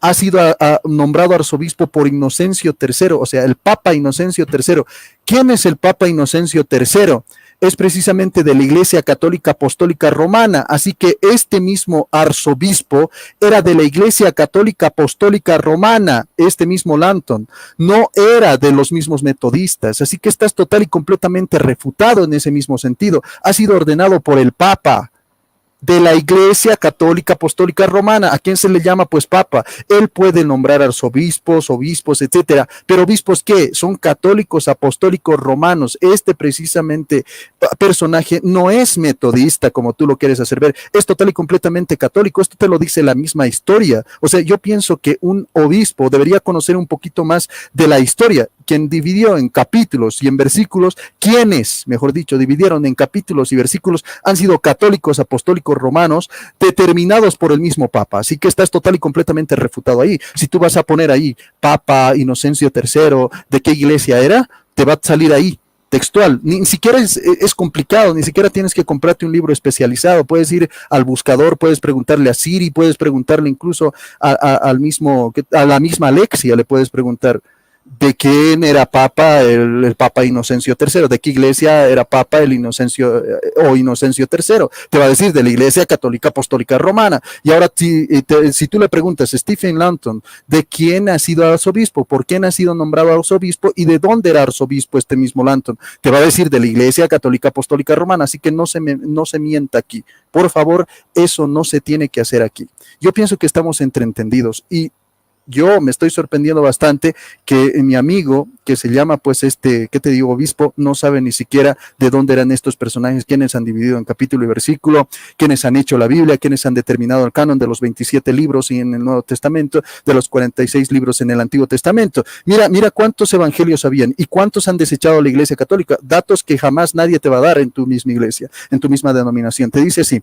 ha sido nombrado arzobispo por Inocencio III, o sea, el Papa Inocencio III. ¿Quién es el Papa Inocencio III? Es precisamente de la Iglesia Católica Apostólica Romana, así que este mismo arzobispo era de la Iglesia Católica Apostólica Romana, este mismo Langton, no era de los mismos metodistas, así que estás total y completamente refutado en ese mismo sentido. Ha sido ordenado por el Papa de la Iglesia Católica Apostólica Romana. ¿A quién se le llama? Pues Papa. Él puede nombrar arzobispos, obispos, etcétera. Pero obispos, ¿qué? Son católicos apostólicos romanos. Este precisamente personaje no es metodista como tú lo quieres hacer ver. Es total y completamente católico. Esto te lo dice la misma historia. O sea, yo pienso que un obispo debería conocer un poquito más de la historia. Quien dividió en capítulos y en versículos, quienes, mejor dicho, dividieron en capítulos y versículos, han sido católicos apostólicos romanos determinados por el mismo Papa. Así que estás total y completamente refutado ahí. Si tú vas a poner ahí Papa Inocencio III, ¿de qué iglesia era? Te va a salir ahí textual. Ni siquiera es complicado, ni siquiera tienes que comprarte un libro especializado. Puedes ir al buscador, puedes preguntarle a Siri, puedes preguntarle incluso a la misma Alexia, le puedes preguntar de quién era Papa el Papa Inocencio III, de qué iglesia era Papa el Inocencio Inocencio III. Te va a decir de la Iglesia Católica Apostólica Romana. Y ahora si tú le preguntas a Stephen Langton de quién ha sido arzobispo, por quién ha sido nombrado arzobispo y de dónde era arzobispo este mismo Langton, te va a decir de la Iglesia Católica Apostólica Romana. Así que no se mienta aquí. Por favor, eso no se tiene que hacer aquí. Yo pienso que estamos entreentendidos y yo me estoy sorprendiendo bastante que mi amigo, que se llama pues ¿qué te digo? Obispo, no sabe ni siquiera de dónde eran estos personajes, quiénes han dividido en capítulo y versículo, quiénes han hecho la Biblia, quiénes han determinado el canon de los 27 libros y en el Nuevo Testamento, de los 46 libros en el Antiguo Testamento. Mira cuántos evangelios habían y cuántos han desechado la Iglesia Católica, datos que jamás nadie te va a dar en tu misma iglesia, en tu misma denominación. Te dice así,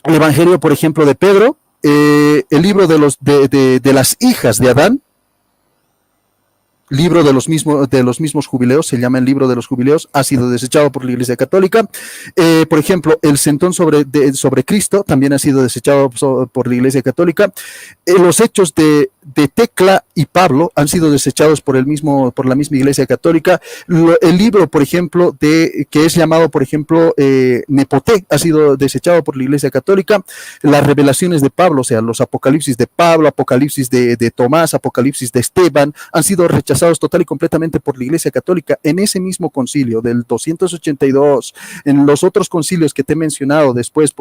el evangelio, por ejemplo, de Pedro, el libro de las hijas de Adán, libro de los mismos jubileos, se llama el libro de los jubileos, ha sido desechado por la Iglesia Católica. Por ejemplo, el centón sobre Cristo también ha sido desechado por la Iglesia Católica. Los hechos de Tecla y Pablo han sido desechados por la misma Iglesia Católica. El libro, por ejemplo, que es llamado, por ejemplo, Nepoté, ha sido desechado por la Iglesia Católica. Las revelaciones de Pablo, o sea, los Apocalipsis de Pablo, Apocalipsis de Tomás, Apocalipsis de Esteban, han sido rechazados total y completamente por la Iglesia Católica en ese mismo concilio del 282, en los otros concilios que te he mencionado después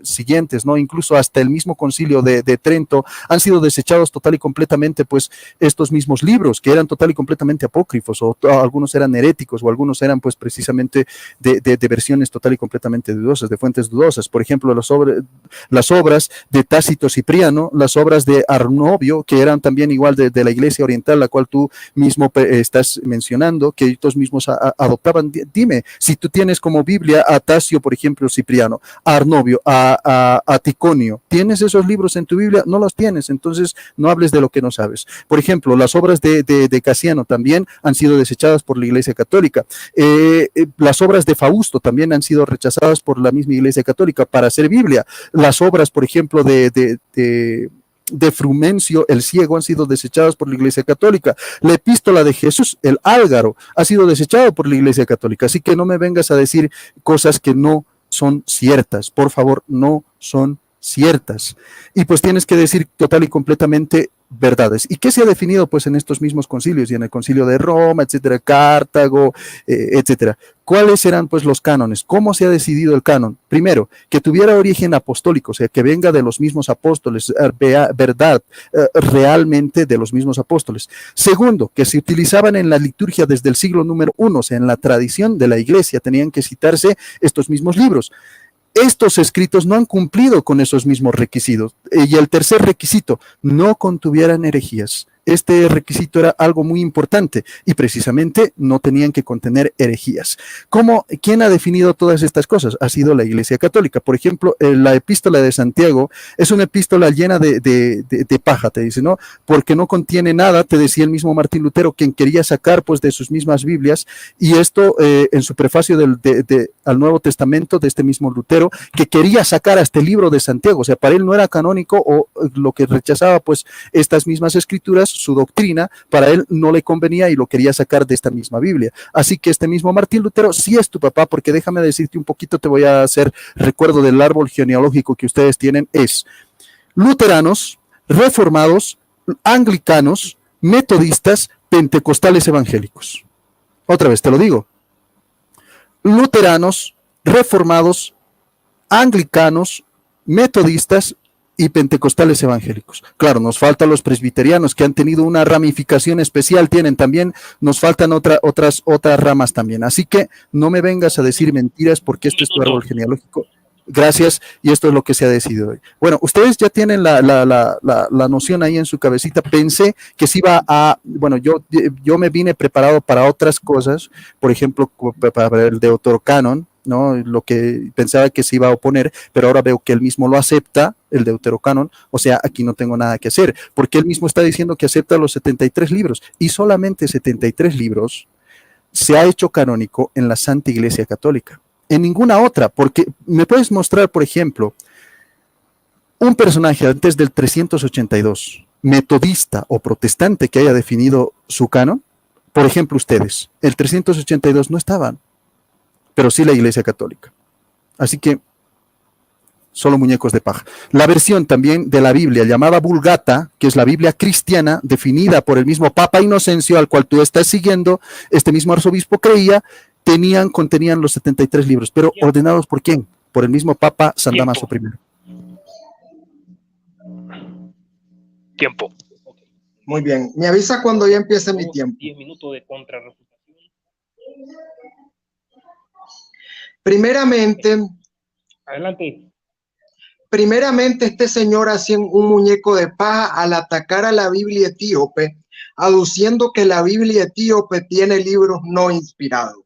siguientes, ¿no? Incluso hasta el mismo concilio de Trento, han sido desechados total y completamente pues estos mismos libros que eran total y completamente apócrifos, o algunos eran heréticos, o algunos eran pues precisamente de versiones total y completamente dudosas, de fuentes dudosas. Por ejemplo, las obras de Tácito Cipriano, las obras de Arnovio, que eran también igual de la Iglesia Oriental, la cual tú mismo estás mencionando, que ellos mismos adoptaban. Dime, si tú tienes como Biblia a Tasio, por ejemplo, Cipriano, a Arnovio, a Ticonio, ¿tienes esos libros en tu Biblia? No los tienes, entonces no hables de lo que no sabes. Por ejemplo, las obras de Casiano también han sido desechadas por la Iglesia Católica. Las obras de Fausto también han sido rechazadas por la misma Iglesia Católica para hacer Biblia. Las obras, por ejemplo, de Frumencio el Ciego han sido desechados por la Iglesia Católica. La epístola de Jesús el Álgaro ha sido desechado por la Iglesia Católica. Así que no me vengas a decir cosas que no son ciertas. Por favor, no son ciertas. Y pues tienes que decir total y completamente verdades. ¿Y qué se ha definido pues en estos mismos concilios y en el concilio de Roma, etcétera, Cartago, etcétera? ¿Cuáles eran pues los cánones? ¿Cómo se ha decidido el canon? Primero, que tuviera origen apostólico, o sea, que venga de los mismos apóstoles, verdad realmente de los mismos apóstoles. Segundo, que se utilizaban en la liturgia desde el siglo número 1, o sea, en la tradición de la iglesia tenían que citarse estos mismos libros. Estos escritos no han cumplido con esos mismos requisitos. Y el tercer requisito, no contuvieran herejías. Este requisito era algo muy importante y precisamente no tenían que contener herejías. ¿Quién ha definido todas estas cosas? Ha sido la Iglesia Católica. Por ejemplo, la epístola de Santiago es una epístola llena de paja, te dice, ¿no? Porque no contiene nada, te decía el mismo Martín Lutero, quien quería sacar pues de sus mismas Biblias, y esto en su prefacio al Nuevo Testamento de este mismo Lutero, que quería sacar a este libro de Santiago, o sea, para él no era canónico, o lo que rechazaba pues estas mismas escrituras, su doctrina, para él no le convenía y lo quería sacar de esta misma Biblia. Así que este mismo Martín Lutero sí es tu papá, porque déjame decirte un poquito, te voy a hacer recuerdo del árbol genealógico que ustedes tienen, es luteranos, reformados, anglicanos, metodistas, pentecostales evangélicos. Otra vez te lo digo, luteranos, reformados, anglicanos, metodistas y pentecostales evangélicos. Claro, nos faltan los presbiterianos, que han tenido una ramificación especial, nos faltan otras ramas también. Así que no me vengas a decir mentiras, porque esto es tu árbol genealógico. Gracias, y esto es lo que se ha decidido hoy. Bueno, ustedes ya tienen la noción ahí en su cabecita. Pensé que se iba bueno, yo me vine preparado para otras cosas, por ejemplo, para el Deuterocanon, ¿no? Lo que pensaba que se iba a oponer, pero ahora veo que él mismo lo acepta, el Deuterocanon, o sea, aquí no tengo nada que hacer, porque él mismo está diciendo que acepta los 73 libros, y solamente 73 libros se ha hecho canónico en la Santa Iglesia Católica, en ninguna otra, porque me puedes mostrar, por ejemplo, un personaje antes del 382, metodista o protestante, que haya definido su canon. Por ejemplo, ustedes, el 382 no estaban, pero sí la Iglesia Católica. Así que solo muñecos de paja. La versión también de la Biblia llamada Vulgata, que es la Biblia cristiana, definida por el mismo Papa Inocencio, al cual tú estás siguiendo, este mismo arzobispo creía, contenían los 73 libros, pero ordenados ¿por quién? Por el mismo Papa San Damaso I.
Tiempo.
Muy bien. Me avisa cuando ya empiece mi tiempo.
10 minutos de contrarrefutación.
Primeramente, este señor hacía un muñeco de paja al atacar a la Biblia etíope, aduciendo que la Biblia etíope tiene libros no inspirados.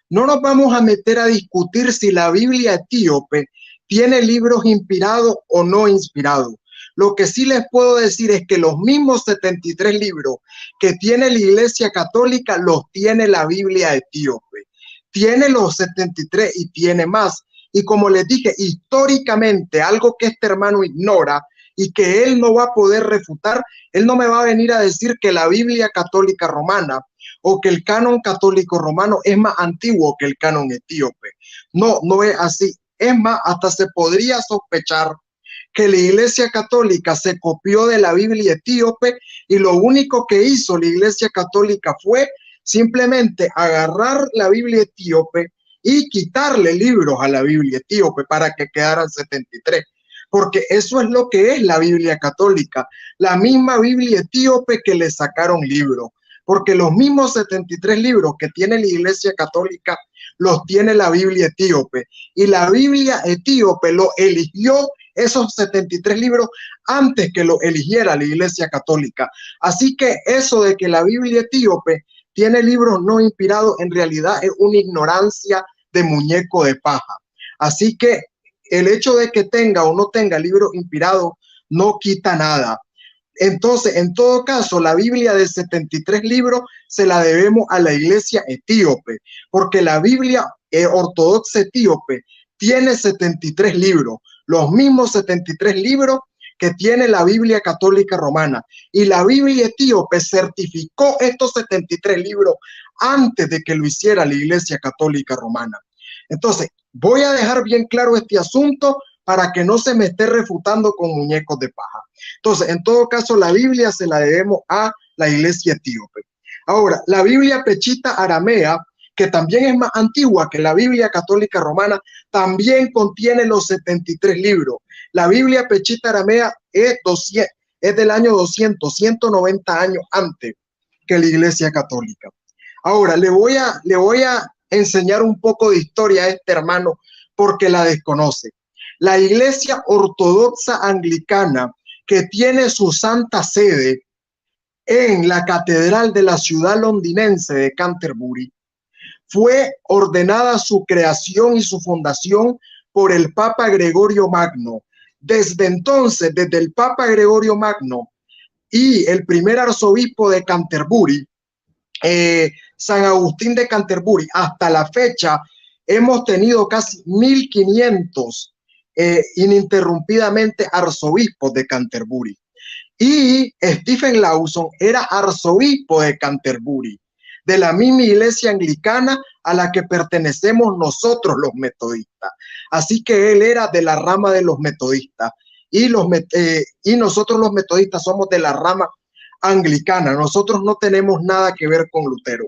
No nos vamos a meter a discutir si la Biblia etíope tiene libros inspirados o no inspirados. Lo que sí les puedo decir es que los mismos 73 libros que tiene la Iglesia Católica los tiene la Biblia etíope. Tiene los 73 y tiene más. Y como les dije, históricamente, algo que este hermano ignora y que él no va a poder refutar, él no me va a venir a decir que la Biblia católica romana o que el canon católico romano es más antiguo que el canon etíope. No, no es así. Es más, hasta se podría sospechar que la Iglesia Católica se copió de la Biblia etíope y lo único que hizo la Iglesia Católica fue simplemente agarrar la Biblia etíope y quitarle libros a la Biblia etíope para que quedaran 73, porque eso es lo que es la Biblia católica, la misma Biblia etíope que le sacaron libros, porque los mismos 73 libros que tiene la Iglesia Católica los tiene la Biblia etíope, y la Biblia etíope lo eligió, esos 73 libros, antes que lo eligiera la Iglesia Católica. Así que eso de que la Biblia etíope tiene libros no inspirados, en realidad es una ignorancia de muñeco de paja. Así que el hecho de que tenga o no tenga libros inspirados no quita nada. Entonces, en todo caso, la Biblia de 73 libros se la debemos a la Iglesia etíope, porque la Biblia ortodoxa etíope tiene 73 libros, los mismos 73 libros que tiene la Biblia católica romana, y la Biblia etíope certificó estos 73 libros antes de que lo hiciera la Iglesia católica romana. Entonces, voy a dejar bien claro este asunto para que no se me esté refutando con muñecos de paja. Entonces, en todo caso, la Biblia se la debemos a la iglesia etíope. Ahora, la Biblia Pechita aramea, que también es más antigua que la Biblia católica romana, también contiene los 73 libros. La Biblia Pechita aramea es del año 200, 190 años antes que la iglesia católica. Ahora, le voy a enseñar un poco de historia a este hermano porque la desconoce. La iglesia ortodoxa anglicana, que tiene su santa sede en la catedral de la ciudad londinense de Canterbury, fue ordenada su creación y su fundación por el Papa Gregorio Magno. Desde entonces, desde el Papa Gregorio Magno y el primer arzobispo de Canterbury, San Agustín de Canterbury, hasta la fecha, hemos tenido casi 1500 ininterrumpidamente arzobispos de Canterbury. Y Stephen Lawson era arzobispo de Canterbury, de la misma iglesia anglicana a la que pertenecemos nosotros los metodistas. Así que él era de la rama de los metodistas y nosotros los metodistas somos de la rama anglicana. Nosotros no tenemos nada que ver con Lutero.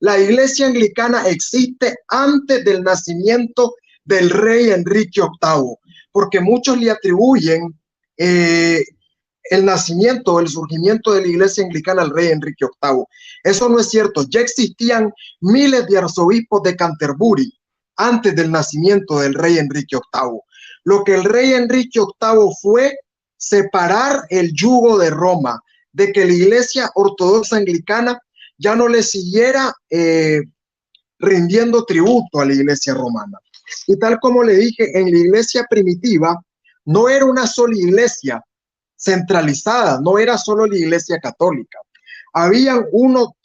La iglesia anglicana existe antes del nacimiento del rey Enrique VIII, porque muchos le atribuyen el nacimiento, el surgimiento de la iglesia anglicana al rey Enrique VIII. Eso no es cierto. Ya existían miles de arzobispos de Canterbury antes del nacimiento del rey Enrique VIII. Lo que el rey Enrique VIII fue separar el yugo de Roma, de que la iglesia ortodoxa anglicana ya no le siguiera rindiendo tributo a la iglesia romana. Y tal como le dije, en la iglesia primitiva no era una sola iglesia centralizada, no era solo la iglesia católica. Habían 5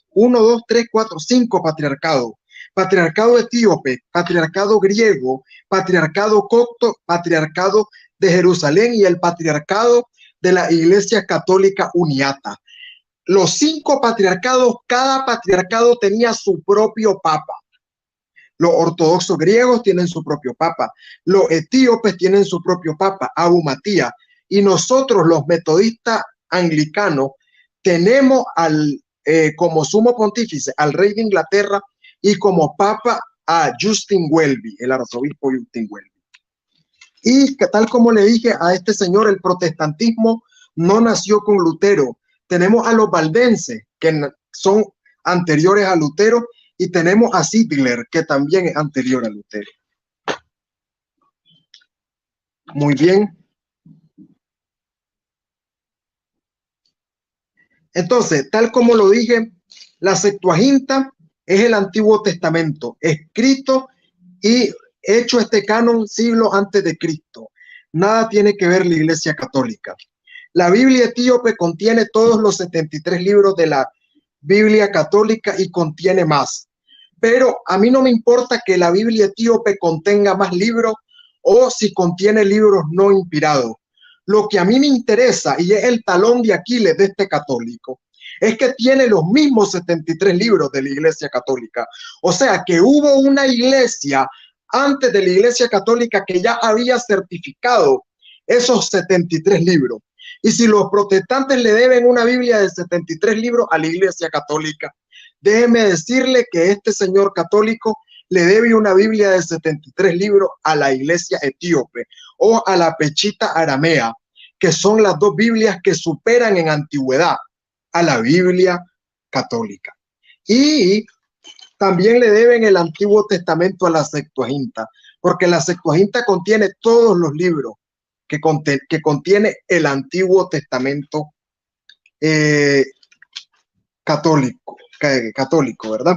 patriarcados. Patriarcado etíope, patriarcado griego, patriarcado copto, patriarcado de Jerusalén y el patriarcado de la iglesia católica uniata. Los 5 patriarcados, cada patriarcado tenía su propio papa. Los ortodoxos griegos tienen su propio papa, los etíopes tienen su propio papa, Abu Matías, y nosotros los metodistas anglicanos tenemos como sumo pontífice al rey de Inglaterra y como papa a Justin Welby, el arzobispo Justin Welby. Y tal como le dije a este señor, el protestantismo no nació con Lutero. Tenemos a los valdenses, que son anteriores a Lutero, y tenemos a Sidler, que también es anterior a Lutero. Muy bien. Entonces, tal como lo dije, la Septuaginta es el Antiguo Testamento, escrito y hecho este canon siglo antes de Cristo. Nada tiene que ver la Iglesia Católica. La Biblia etíope contiene todos los 73 libros de la Biblia católica y contiene más. Pero a mí no me importa que la Biblia etíope contenga más libros o si contiene libros no inspirados. Lo que a mí me interesa, y es el talón de Aquiles de este católico, es que tiene los mismos 73 libros de la Iglesia Católica. O sea que hubo una iglesia antes de la Iglesia Católica que ya había certificado esos 73 libros. Y si los protestantes le deben una Biblia de 73 libros a la Iglesia Católica, déjeme decirle que este señor católico le debe una Biblia de 73 libros a la iglesia etíope o a la Pechita aramea, que son las dos Biblias que superan en antigüedad a la Biblia católica. Y también le deben el Antiguo Testamento a la Septuaginta, porque la Septuaginta contiene todos los libros que contiene el Antiguo Testamento católico, ¿verdad?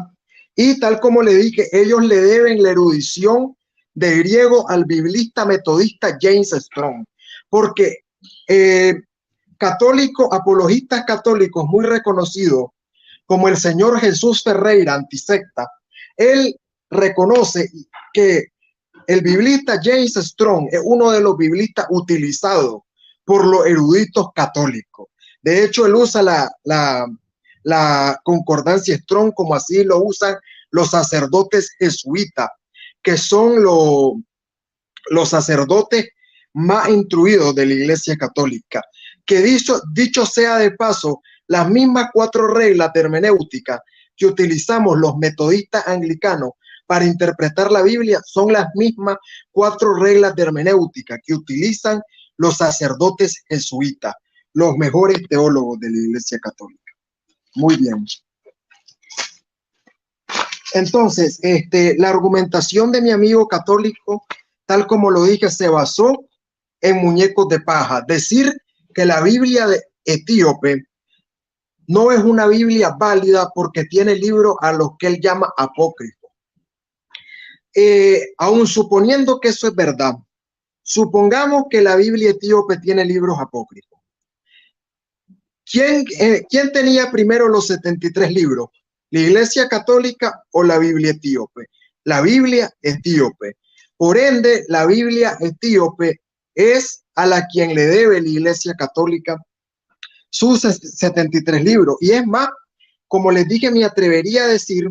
Y tal como le dije, ellos le deben la erudición de griego al biblista metodista James Strong, porque apologistas católicos muy reconocidos, como el señor Jesús Ferreira, antisecta, él reconoce que el biblista James Strong es uno de los biblistas utilizados por los eruditos católicos. De hecho, él usa la concordancia Strong como así lo usan los sacerdotes jesuitas, que son los sacerdotes más instruidos de la Iglesia Católica. que dicho sea de paso, las mismas 4 reglas de hermenéutica que utilizamos los metodistas anglicanos para interpretar la Biblia son las mismas 4 reglas de hermenéutica que utilizan los sacerdotes jesuitas, los mejores teólogos de la Iglesia Católica. Muy bien. Entonces, la argumentación de mi amigo católico, tal como lo dije, se basó en muñecos de paja. Decir que la Biblia de etíope no es una Biblia válida porque tiene libros a los que él llama apócrifos. Aun suponiendo que eso es verdad, supongamos que la Biblia etíope tiene libros apócrifos. ¿Quién tenía primero los 73 libros? ¿La Iglesia Católica o la Biblia etíope? La Biblia etíope. Por ende, la Biblia etíope es a la quien le debe la Iglesia Católica sus 73 libros. Y es más, como les dije, me atrevería a decir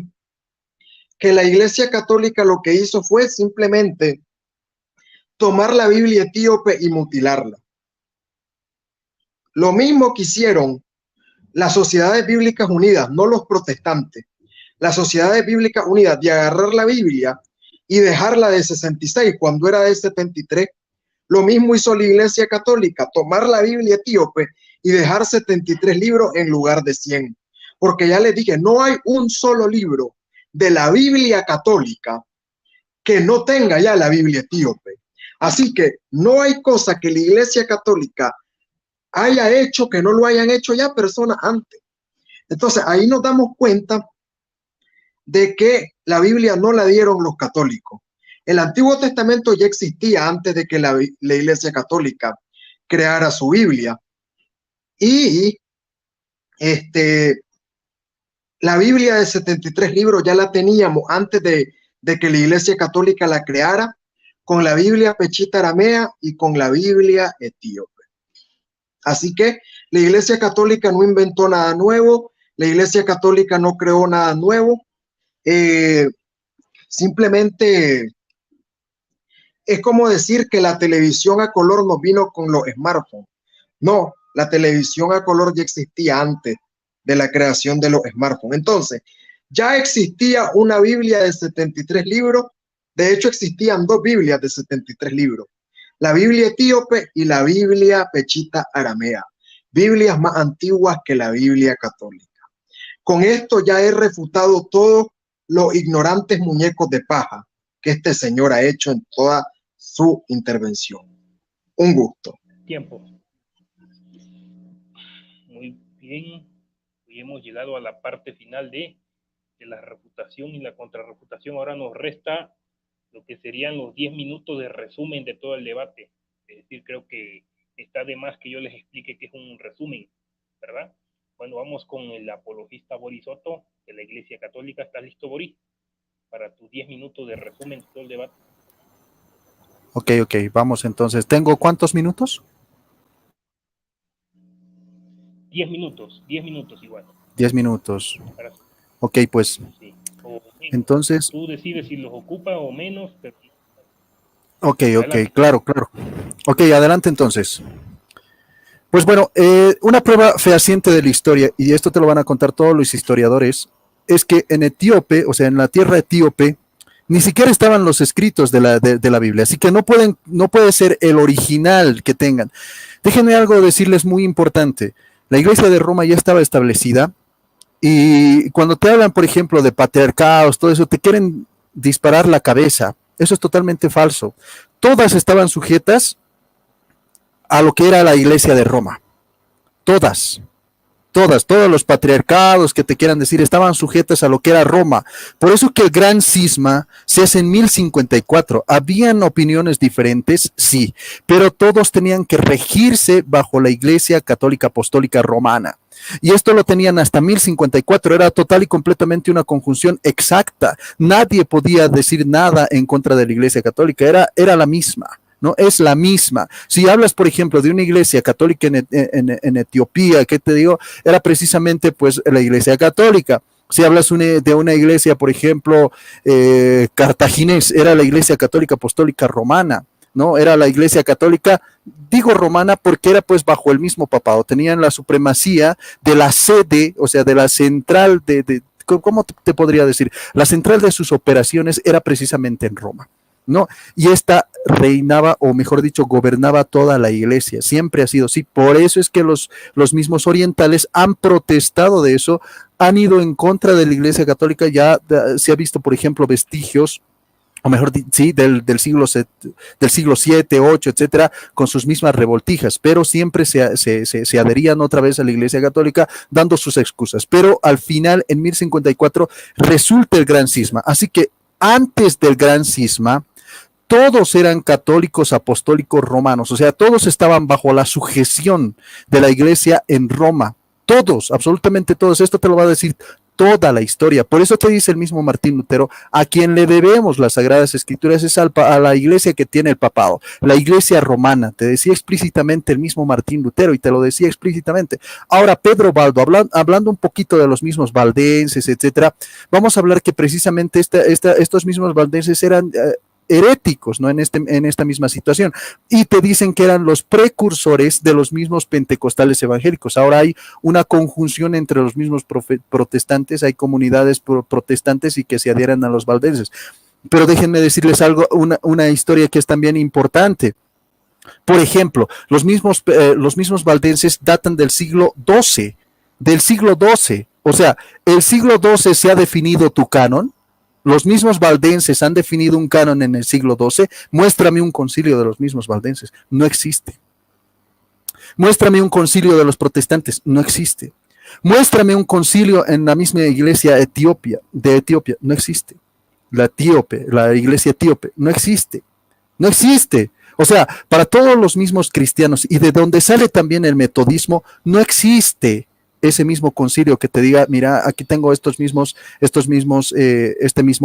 que la Iglesia Católica lo que hizo fue simplemente tomar la Biblia etíope y mutilarla. Lo mismo que hicieron las Sociedades Bíblicas Unidas, no los protestantes, las Sociedades Bíblicas Unidas, de agarrar la Biblia y dejarla de 66 cuando era de 73. Lo mismo hizo la Iglesia Católica, tomar la Biblia etíope y dejar 73 libros en lugar de 100. Porque ya les dije, no hay un solo libro de la Biblia católica que no tenga ya la Biblia etíope. Así que no hay cosa que la Iglesia Católica haya hecho que no lo hayan hecho ya personas antes. Entonces ahí nos damos cuenta de que la Biblia no la dieron los católicos. El Antiguo Testamento ya existía antes de que la Iglesia Católica creara su Biblia. Y la Biblia de 73 libros ya la teníamos antes de que la Iglesia Católica la creara, con la Biblia pechita aramea y con la Biblia etíope. Así que la Iglesia Católica no inventó nada nuevo, la Iglesia Católica no creó nada nuevo, simplemente es como decir que la televisión a color nos vino con los smartphones. No, la televisión a color ya existía antes de la creación de los smartphones. Entonces, ya existía una Biblia de 73 libros. De hecho, existían 2 Biblias de 73 libros. La Biblia etíope y la Biblia pechita aramea. Biblias más antiguas que la Biblia católica. Con esto ya he refutado todos los ignorantes muñecos de paja que este señor ha hecho en toda su intervención. Un gusto.
Tiempo. Muy bien. Hoy hemos llegado a la parte final de la refutación y la contrarrefutación. Ahora nos resta lo que serían los 10 minutos de resumen de todo el debate. Es decir, creo que está de más que yo les explique qué es un resumen, ¿verdad? Bueno, vamos con el apologista Boris Soto de la Iglesia Católica. ¿Estás listo, Boris? Para tus 10 minutos de resumen de todo el debate.
Ok, vamos entonces. ¿Tengo cuántos minutos?
10 minutos igual.
10 minutos. Ok, pues.
Sí.
Entonces.
Tú decides si los ocupa o menos. Pero...
Ok, claro. Ok, adelante entonces. Pues bueno, una prueba fehaciente de la historia, y esto te lo van a contar todos los historiadores, es que en Etíope, o sea, en la tierra etíope, ni siquiera estaban los escritos de la Biblia, así que no puede ser el original que tengan. Déjenme algo decirles muy importante. La iglesia de Roma ya estaba establecida, y cuando te hablan, por ejemplo, de patriarcados, todo eso, te quieren disparar la cabeza. Eso es totalmente falso. Todas estaban sujetas a lo que era la iglesia de Roma. Todos los patriarcados que te quieran decir estaban sujetas a lo que era Roma. Por eso que el gran cisma se hace en 1054. Habían opiniones diferentes, sí, pero todos tenían que regirse bajo la Iglesia Católica Apostólica Romana. Y esto lo tenían hasta 1054, era total y completamente una conjunción exacta. Nadie podía decir nada en contra de la Iglesia Católica, era la misma. ¿No? Es la misma. Si hablas, por ejemplo, de una iglesia católica en Etiopía, ¿qué te digo? Era precisamente pues la iglesia católica. Si hablas de una iglesia, por ejemplo, cartaginés, era la iglesia católica apostólica romana. ¿no? Era la Iglesia Católica, digo romana porque era pues bajo el mismo papado, tenían la supremacía de la sede, o sea, de la central ¿cómo te podría decir? La central de sus operaciones era precisamente en Roma, ¿no? Y esta reinaba, o mejor dicho, gobernaba toda la iglesia, siempre ha sido así. Por eso es que los mismos orientales han protestado de eso, han ido en contra de la Iglesia Católica, ya se ha visto, por ejemplo, vestigios, o mejor, sí, del siglo VII, VIII, etcétera, con sus mismas revoltijas, pero siempre se adherían otra vez a la Iglesia Católica dando sus excusas. Pero al final, en 1054, resulta el gran cisma. Así que antes del gran cisma, todos eran católicos apostólicos romanos, o sea, todos estaban bajo la sujeción de la Iglesia en Roma. Todos, absolutamente todos. Esto te lo va a decir toda la historia. Por eso te dice el mismo Martín Lutero, a quien le debemos las Sagradas Escrituras es a la iglesia que tiene el papado, la iglesia romana. Te decía explícitamente el mismo Martín Lutero y te lo decía explícitamente. Ahora, Pedro Baldo, hablando un poquito de los mismos valdenses, etcétera, vamos a hablar que precisamente estos mismos valdenses eran heréticos, ¿no? En esta misma situación, y te dicen que eran los precursores de los mismos pentecostales evangélicos. Ahora hay una conjunción entre los mismos protestantes, hay comunidades protestantes y que se adhieren a los valdenses. Pero déjenme decirles algo, una historia que es también importante. Por ejemplo, los mismos valdenses datan del siglo XII, o sea, el siglo XII se ha definido tu canon. Los mismos valdenses han definido un canon en el siglo XII. Muéstrame un concilio de los mismos valdenses. No existe. Muéstrame un concilio de los protestantes. No existe. Muéstrame un concilio en la misma iglesia de Etiopía. No existe. La iglesia etíope. No existe. No existe. O sea, para todos los mismos cristianos y de donde sale también el metodismo, no existe ese mismo concilio que te diga, mira, aquí tengo este mismo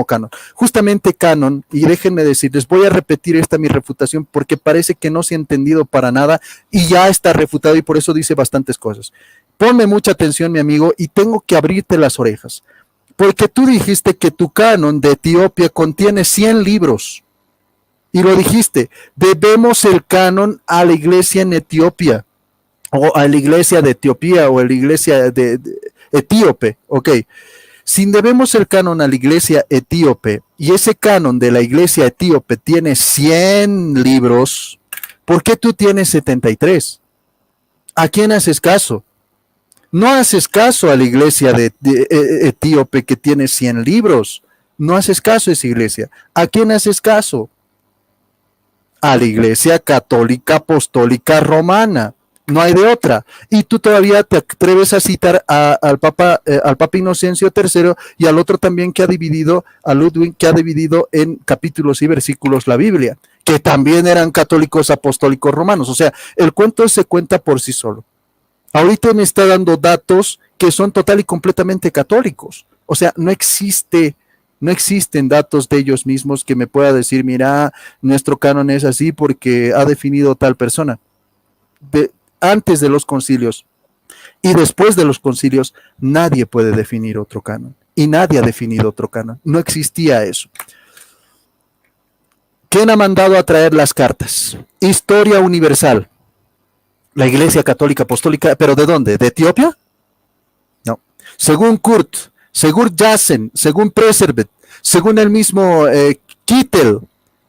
canon. Justamente canon, y déjenme decirles, voy a repetir mi refutación porque parece que no se ha entendido para nada y ya está refutado y por eso dice bastantes cosas. Ponme mucha atención, mi amigo, y tengo que abrirte las orejas, porque tú dijiste que tu canon de Etiopía contiene 100 libros, y lo dijiste, debemos el canon a la iglesia en Etiopía, o a la iglesia de Etiopía, o a la iglesia de etíope, ok. Si debemos el canon a la iglesia etíope, y ese canon de la iglesia etíope tiene 100 libros, ¿por qué tú tienes 73? ¿A quién haces caso? No haces caso a la iglesia de etíope que tiene 100 libros. No haces caso a esa iglesia. ¿A quién haces caso? A la iglesia católica apostólica romana. No hay de otra. Y tú todavía te atreves a citar al Papa Inocencio III y al otro también que ha dividido, a Ludwig, que ha dividido en capítulos y versículos la Biblia, que también eran católicos apostólicos romanos. O sea, el cuento se cuenta por sí solo. Ahorita me está dando datos que son total y completamente católicos. O sea, no existen datos de ellos mismos que me pueda decir, mira, nuestro canon es así porque ha definido tal persona. Antes de los concilios y después de los concilios, nadie puede definir otro canon. Y nadie ha definido otro canon. No existía eso. ¿Quién ha mandado a traer las cartas? Historia universal. La Iglesia Católica Apostólica, ¿pero de dónde? ¿De Etiopía? No. Según Kurt, según Jassen, según Preservet, según el mismo Kittel,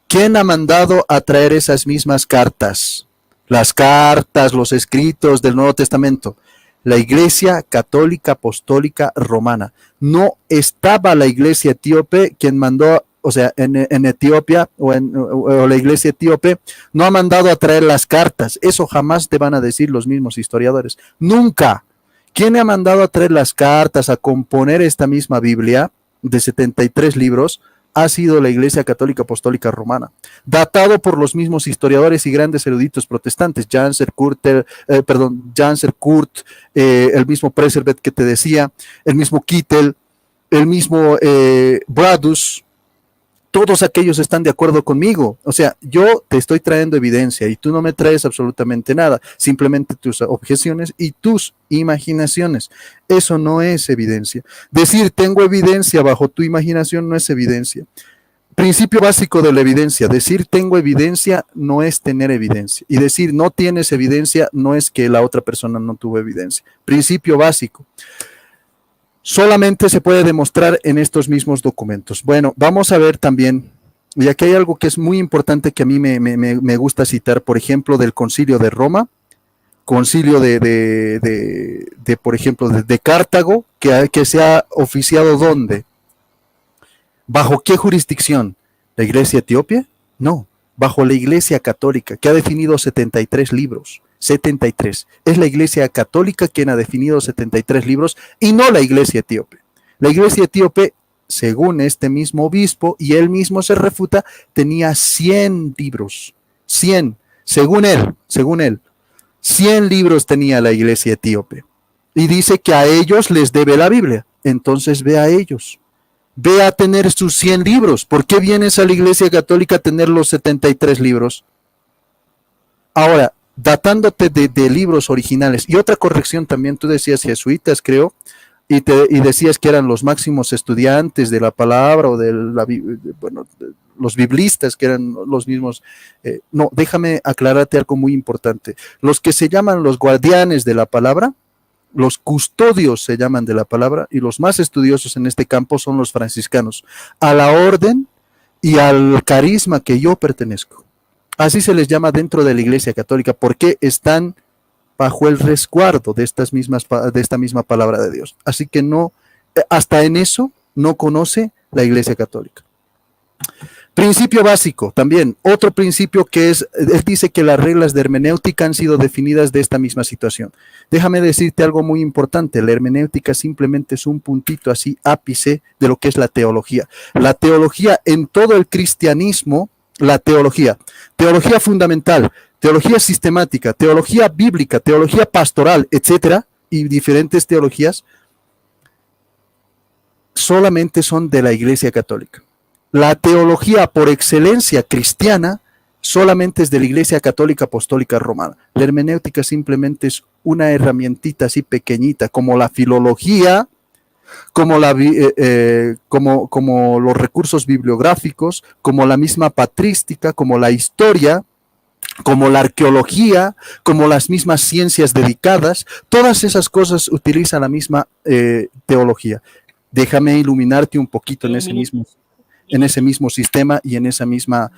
¿quién ha mandado a traer esas mismas cartas? Las cartas, los escritos del Nuevo Testamento. La Iglesia Católica Apostólica Romana. No estaba la Iglesia etíope quien mandó, o sea, en Etiopía o la Iglesia etíope no ha mandado a traer las cartas. Eso jamás te van a decir los mismos historiadores. Nunca. ¿Quién ha mandado a traer las cartas, a componer esta misma Biblia de 73 libros? Ha sido la Iglesia Católica Apostólica Romana, datado por los mismos historiadores y grandes eruditos protestantes, Janser, Kurt, el mismo Preservet que te decía, el mismo Kittel, el mismo Bradus. Todos aquellos están de acuerdo conmigo. O sea, yo te estoy trayendo evidencia y tú no me traes absolutamente nada, simplemente tus objeciones y tus imaginaciones. Eso no es evidencia. Decir tengo evidencia bajo tu imaginación no es evidencia. Principio básico de la evidencia. Decir tengo evidencia no es tener evidencia. Y decir no tienes evidencia no es que la otra persona no tuvo evidencia. Principio básico. Solamente se puede demostrar en estos mismos documentos. Bueno, vamos a ver también, y aquí hay algo que es muy importante que a mí me gusta citar, por ejemplo, del Concilio de Roma, Concilio por ejemplo, de Cartago, que se ha oficiado ¿dónde? ¿Bajo qué jurisdicción? ¿La Iglesia Etíope? No, bajo la Iglesia Católica, que ha definido 73 libros. 73. Es la Iglesia Católica quien ha definido 73 libros y no la Iglesia Etíope. La Iglesia Etíope, según este mismo obispo, y él mismo se refuta, tenía 100 libros. 100, según él. 100 libros tenía la Iglesia Etíope. Y dice que a ellos les debe la Biblia. Entonces ve a ellos. Ve a tener sus 100 libros. ¿Por qué vienes a la Iglesia Católica a tener los 73 libros? Ahora, datándote de libros originales. Y otra corrección también, tú decías jesuitas, creo, y decías que eran los máximos estudiantes de la palabra o los biblistas, que eran los mismos. No, déjame aclararte algo muy importante. Los que se llaman los guardianes de la palabra, los custodios se llaman de la palabra, y los más estudiosos en este campo son los franciscanos, a la orden y al carisma que yo pertenezco. Así se les llama dentro de la Iglesia Católica, porque están bajo el resguardo de esta misma palabra de Dios. Así que no, hasta en eso no conoce la Iglesia Católica. Principio básico, también, otro principio que él dice que las reglas de hermenéutica han sido definidas de esta misma situación. Déjame decirte algo muy importante, la hermenéutica simplemente es un puntito así, ápice de lo que es la teología. La teología en todo el cristianismo, la teología fundamental, teología sistemática, teología bíblica, teología pastoral, etcétera, y diferentes teologías, solamente son de la Iglesia Católica. La teología por excelencia cristiana solamente es de la Iglesia Católica Apostólica Romana. La hermenéutica simplemente es una herramientita así pequeñita, como la filología, como los recursos bibliográficos, como la misma patrística, como la historia, como la arqueología, como las mismas ciencias dedicadas. Todas esas cosas utilizan la misma teología. Déjame iluminarte un poquito en ese mismo sistema y en esa misma,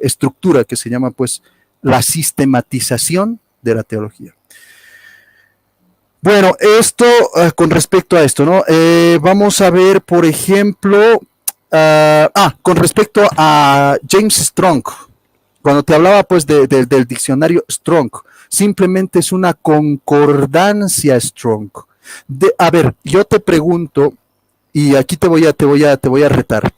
estructura que se llama pues la sistematización de la teología. Bueno, esto con respecto a esto, ¿no? Vamos a ver, por ejemplo, con respecto a James Strong, cuando te hablaba pues del diccionario Strong, simplemente es una concordancia Strong. A ver, yo te pregunto, y aquí te voy a retar.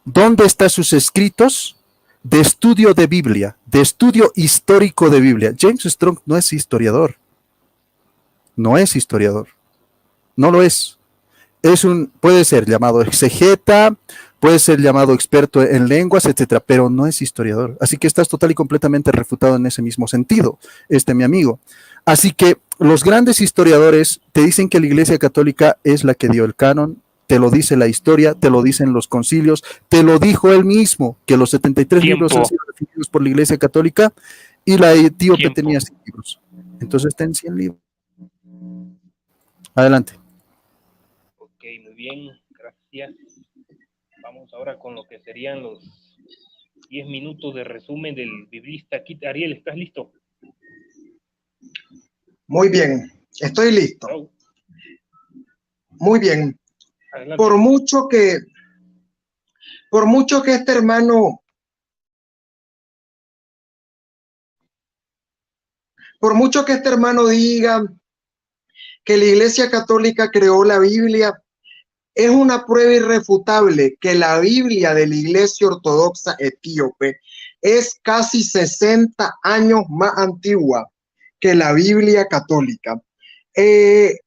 ¿Dónde están sus escritos de estudio de Biblia, de estudio histórico de Biblia? James Strong no es historiador. No es historiador. No lo es. Puede ser llamado exegeta, puede ser llamado experto en lenguas, etcétera, pero no es historiador. Así que estás total y completamente refutado en ese mismo sentido, mi amigo. Así que los grandes historiadores te dicen que la Iglesia Católica es la que dio el canon, te lo dice la historia, te lo dicen los concilios, te lo dijo él mismo, que los 73 libros han sido definidos por la Iglesia Católica y la etíope tenía 100 libros. Entonces está en 100 libros. Adelante.
Ok, muy bien, gracias. Vamos ahora con lo que serían los 10 minutos de resumen del biblista Kit Ariel. ¿Estás listo?
Muy bien, estoy listo.
Hello.
Muy bien.
Adelante.
Por mucho que este hermano diga que la Iglesia Católica creó la Biblia, es una prueba irrefutable que la Biblia de la Iglesia Ortodoxa Etíope es casi 60 años más antigua que la Biblia católica.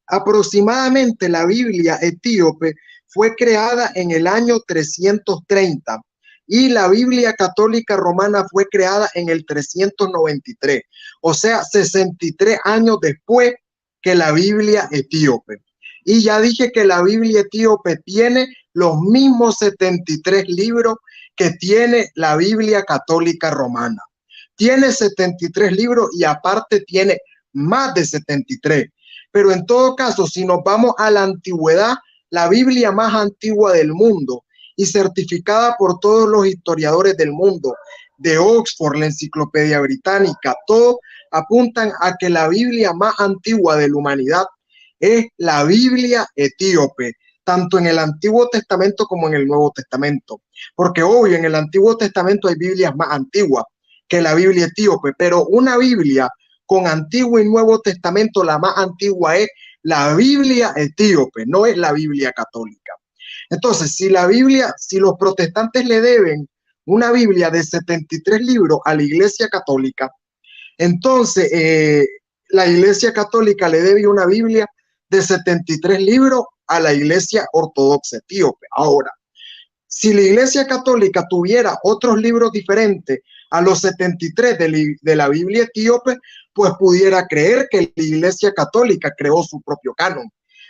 Aproximadamente la Biblia etíope fue creada en el año 330 y la Biblia católica romana fue creada en el 393, o sea, 63 años después que la Biblia etíope. Y ya dije que la Biblia etíope tiene los mismos 73 libros que tiene la Biblia católica romana. Tiene 73 libros y aparte tiene más de 73. Pero en todo caso, si nos vamos a la antigüedad, la Biblia más antigua del mundo y certificada por todos los historiadores del mundo, de Oxford, la Enciclopedia Británica, todos apuntan a que la Biblia más antigua de la humanidad es la Biblia etíope, tanto en el Antiguo Testamento como en el Nuevo Testamento. Porque obvio, en el Antiguo Testamento hay Biblias más antiguas que la Biblia etíope, pero una Biblia con Antiguo y Nuevo Testamento, la más antigua es la Biblia etíope, no es la Biblia católica. Entonces, si los protestantes le deben una Biblia de 73 libros a la Iglesia Católica, entonces la Iglesia Católica le debe una Biblia de 73 libros a la Iglesia Ortodoxa Etíope. Ahora, si la Iglesia Católica tuviera otros libros diferentes a los 73 de la Biblia etíope, pues pudiera creer que la Iglesia Católica creó su propio canon.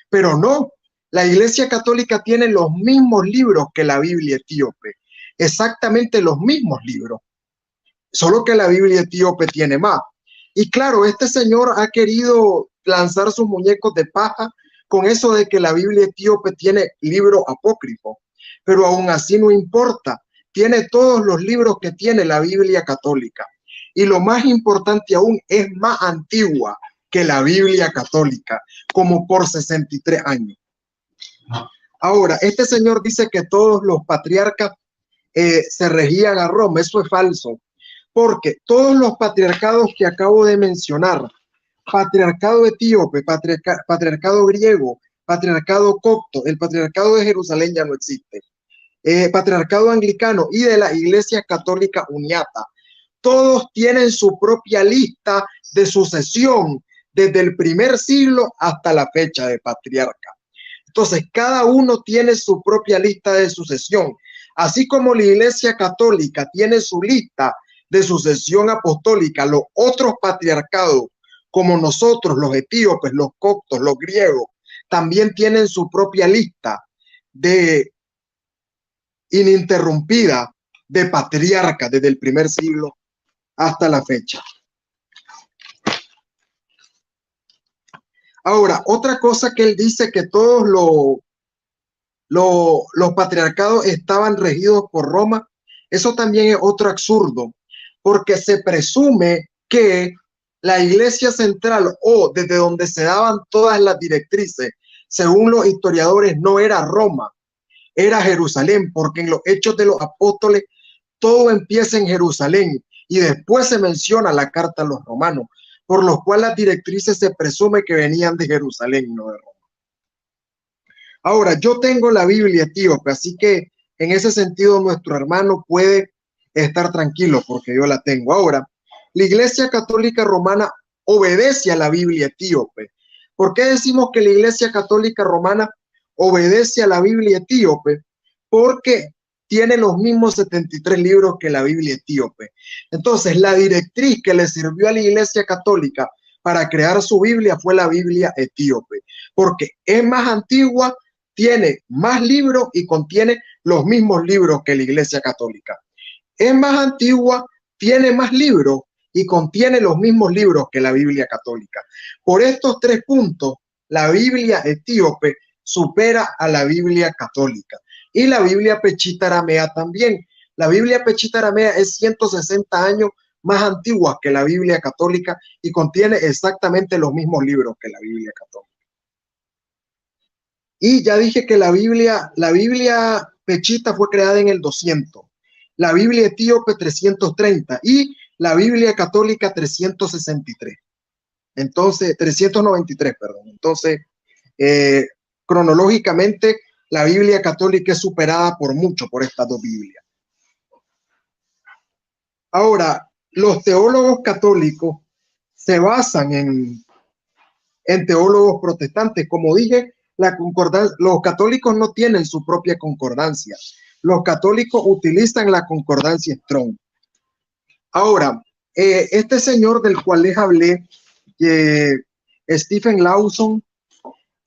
Pero no, la Iglesia Católica tiene los mismos libros que la Biblia etíope, exactamente los mismos libros, solo que la Biblia etíope tiene más. Y claro, este señor ha querido lanzar sus muñecos de paja con eso de que la Biblia etíope tiene libros apócrifos, pero aún así no importa, tiene todos los libros que tiene la Biblia católica. Y lo más importante aún, es más antigua que la Biblia católica, como por 63 años. Ahora, este señor dice que todos los patriarcas se regían a Roma. Eso es falso, porque todos los patriarcados que acabo de mencionar, patriarcado etíope, patriarcado griego, patriarcado copto, el patriarcado de Jerusalén ya no existe, patriarcado anglicano y de la Iglesia Católica Uniata, todos tienen su propia lista de sucesión desde el primer siglo hasta la fecha de patriarca. Entonces, cada uno tiene su propia lista de sucesión, así como la Iglesia Católica tiene su lista de sucesión apostólica. Los otros patriarcados, como nosotros, los etíopes, los coptos, los griegos, también tienen su propia lista de ininterrumpida de patriarcas desde el primer siglo hasta la fecha. Ahora, otra cosa que él dice, que todos los patriarcados estaban regidos por Roma, eso también es otro absurdo, porque se presume que la Iglesia Central, o desde donde se daban todas las directrices, según los historiadores, no era Roma, era Jerusalén, porque en los Hechos de los Apóstoles todo empieza en Jerusalén y después se menciona la carta a los romanos, por lo cual las directrices se presume que venían de Jerusalén, no de Roma. Ahora, yo tengo la Biblia etíope, así que en ese sentido nuestro hermano puede estar tranquilo porque yo la tengo. Ahora, la Iglesia Católica Romana obedece a la Biblia etíope. ¿Por qué decimos que la Iglesia Católica Romana obedece a la Biblia etíope? Porque tiene los mismos 73 libros que la Biblia etíope. Entonces, la directriz que le sirvió a la Iglesia Católica para crear su Biblia fue la Biblia etíope, porque es más antigua, tiene más libros y contiene los mismos libros que la Iglesia Católica. Es más antigua, tiene más libros y contiene los mismos libros que la Biblia Católica. Por estos tres puntos, la Biblia etíope supera a la Biblia católica. Y la Biblia Pechita Aramea también. La Biblia Pechita Aramea es 160 años más antigua que la Biblia católica y contiene exactamente los mismos libros que la Biblia católica. Y ya dije que la Biblia Pechita fue creada en el 200, la Biblia etíope 330 y la Biblia católica 363. Entonces, 393, perdón. Entonces, cronológicamente, la Biblia católica es superada por mucho por estas dos Biblias. Ahora, los teólogos católicos se basan en teólogos protestantes. Como dije, los católicos no tienen su propia concordancia. Los católicos utilizan la concordancia Strong. Ahora, este señor del cual les hablé, Stephen Lawson,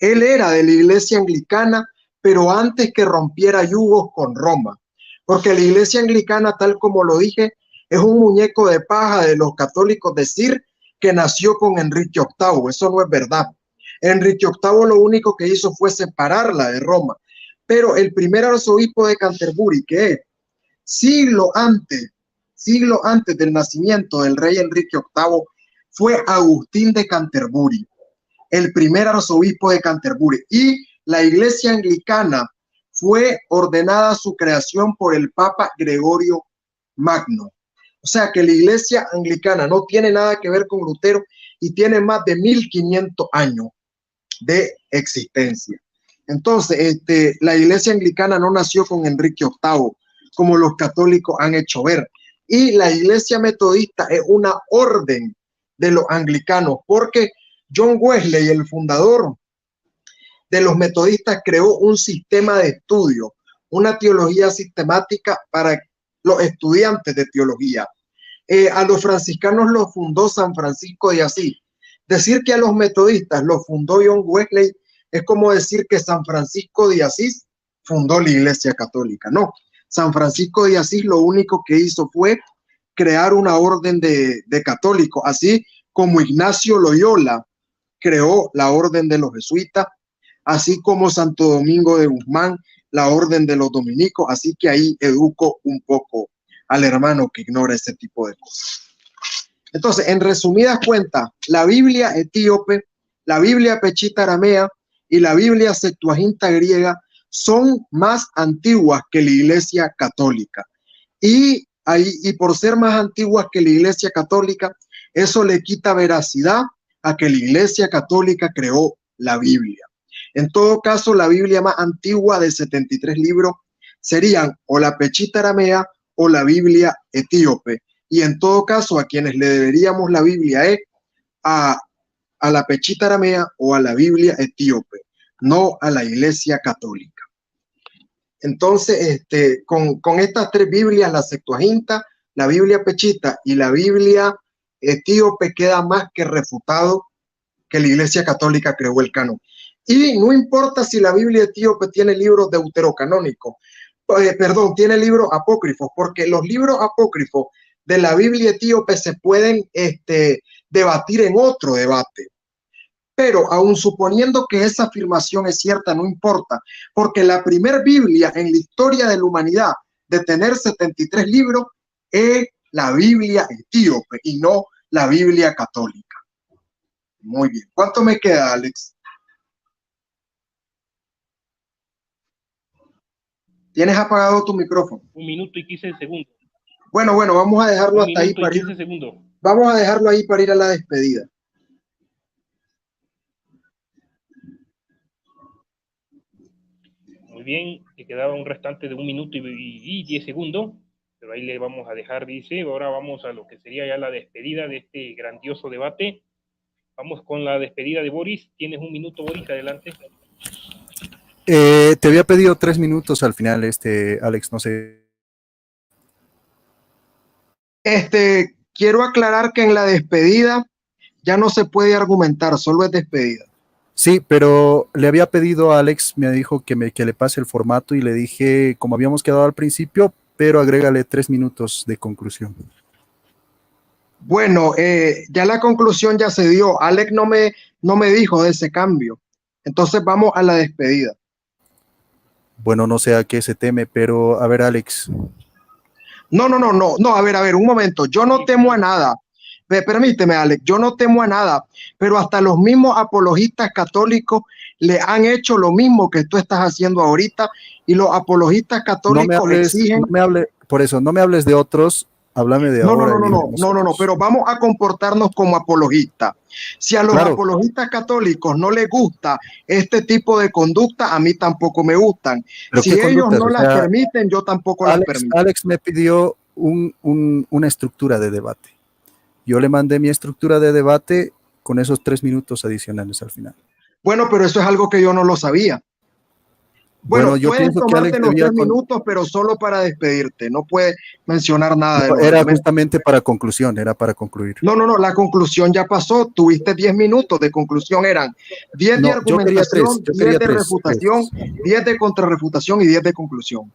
Él era de la iglesia anglicana, pero antes que rompiera yugos con Roma, porque la iglesia anglicana, tal como lo dije, es un muñeco de paja de los católicos decir que nació con Enrique VIII. Eso no es verdad. Enrique VIII lo único que hizo fue separarla de Roma, pero el primer arzobispo de Canterbury, que es siglo antes del nacimiento del rey Enrique VIII, fue Agustín de Canterbury, el primer arzobispo de Canterbury. Y la iglesia anglicana fue ordenada su creación por el Papa Gregorio Magno. O sea que la iglesia anglicana no tiene nada que ver con Lutero y tiene más de 1500 años de existencia. Entonces, la iglesia anglicana no nació con Enrique VIII, como los católicos han hecho ver. Y la iglesia metodista es una orden de los anglicanos, porque John Wesley, el fundador de los metodistas, creó un sistema de estudio, una teología sistemática para los estudiantes de teología. A los franciscanos los fundó San Francisco de Asís. Decir que a los metodistas los fundó John Wesley es como decir que San Francisco de Asís fundó la iglesia católica. No, San Francisco de Asís lo único que hizo fue crear una orden de católicos, así como Ignacio Loyola creó la orden de los jesuitas, así como Santo Domingo de Guzmán, la orden de los dominicos. Así que ahí educo un poco al hermano que ignora ese tipo de cosas. Entonces, en resumidas cuentas, la Biblia etíope, la Biblia pechita aramea y la Biblia Septuaginta griega son más antiguas que la Iglesia católica. Y por ser más antiguas que la Iglesia católica, eso le quita veracidad a que la Iglesia católica creó la Biblia. En todo caso, la Biblia más antigua de 73 libros serían o la pechita aramea o la Biblia etíope. Y en todo caso, a quienes le deberíamos la Biblia es a la pechita aramea o a la Biblia etíope, no a la Iglesia católica. Entonces, con estas tres Biblias, la Septuaginta, la Biblia pechita y la Biblia etíope, queda más que refutado que la Iglesia católica creó el canon. Y no importa si la Biblia etíope tiene libros deuterocanónicos, tiene libros apócrifos, porque los libros apócrifos de la Biblia etíope se pueden debatir en otro debate. Pero aun suponiendo que esa afirmación es cierta, no importa, porque la primer Biblia en la historia de la humanidad de tener 73 libros es la Biblia etíope y no la Biblia católica. Muy bien. ¿Cuánto me queda, Alex? ¿Tienes apagado tu micrófono?
1 minuto y 15 segundos.
Bueno, vamos a dejarlo hasta ahí para ir. Vamos a dejarlo ahí para ir a la despedida.
Muy bien, le quedaba un restante de 1 minuto y 10 segundos, pero ahí le vamos a dejar, dice. Ahora vamos a lo que sería ya la despedida de este grandioso debate. Vamos con la despedida de Boris. Tienes 1 minuto, Boris, adelante.
Te había pedido 3 minutos al final, Alex, no sé.
Quiero aclarar que en la despedida ya no se puede argumentar, solo es despedida.
Sí, pero le había pedido a Alex, me dijo que le pase el formato y le dije, como habíamos quedado al principio, pero agrégale 3 minutos de conclusión.
Bueno, ya la conclusión ya se dio. Alex no me dijo de ese cambio. Entonces vamos a la despedida.
Bueno, no sé a qué se teme, pero a ver, Alex.
No, a ver, un momento. Yo no temo a nada. Permíteme, Alex, yo no temo a nada, pero hasta los mismos apologistas católicos le han hecho lo mismo que tú estás haciendo ahorita, y los apologistas católicos exigen...
Por eso, no me hables de otros, háblame de ahora.
No, pero vamos a comportarnos como apologistas. Si a los apologistas católicos no les gusta este tipo de conducta, a mí tampoco me gustan. Si ellos no las permiten, yo tampoco las permito.
Alex me pidió una estructura de debate. Yo le mandé mi estructura de debate con esos 3 minutos adicionales al final.
Bueno, pero eso es algo que yo no lo sabía. Bueno,
yo
puedes
pienso que
tomarte
Alex
los
debía
3 minutos, pero solo para despedirte. No puedes mencionar nada de
no,
los
era
argumentos.
justamente para conclusión, era para concluir.
No, no, no, la conclusión ya pasó. Tuviste 10 minutos de conclusión, eran 10 de
No,
argumentación,
yo
10
quería
de
tres,
refutación, 10 de contrarrefutación y 10 de conclusión.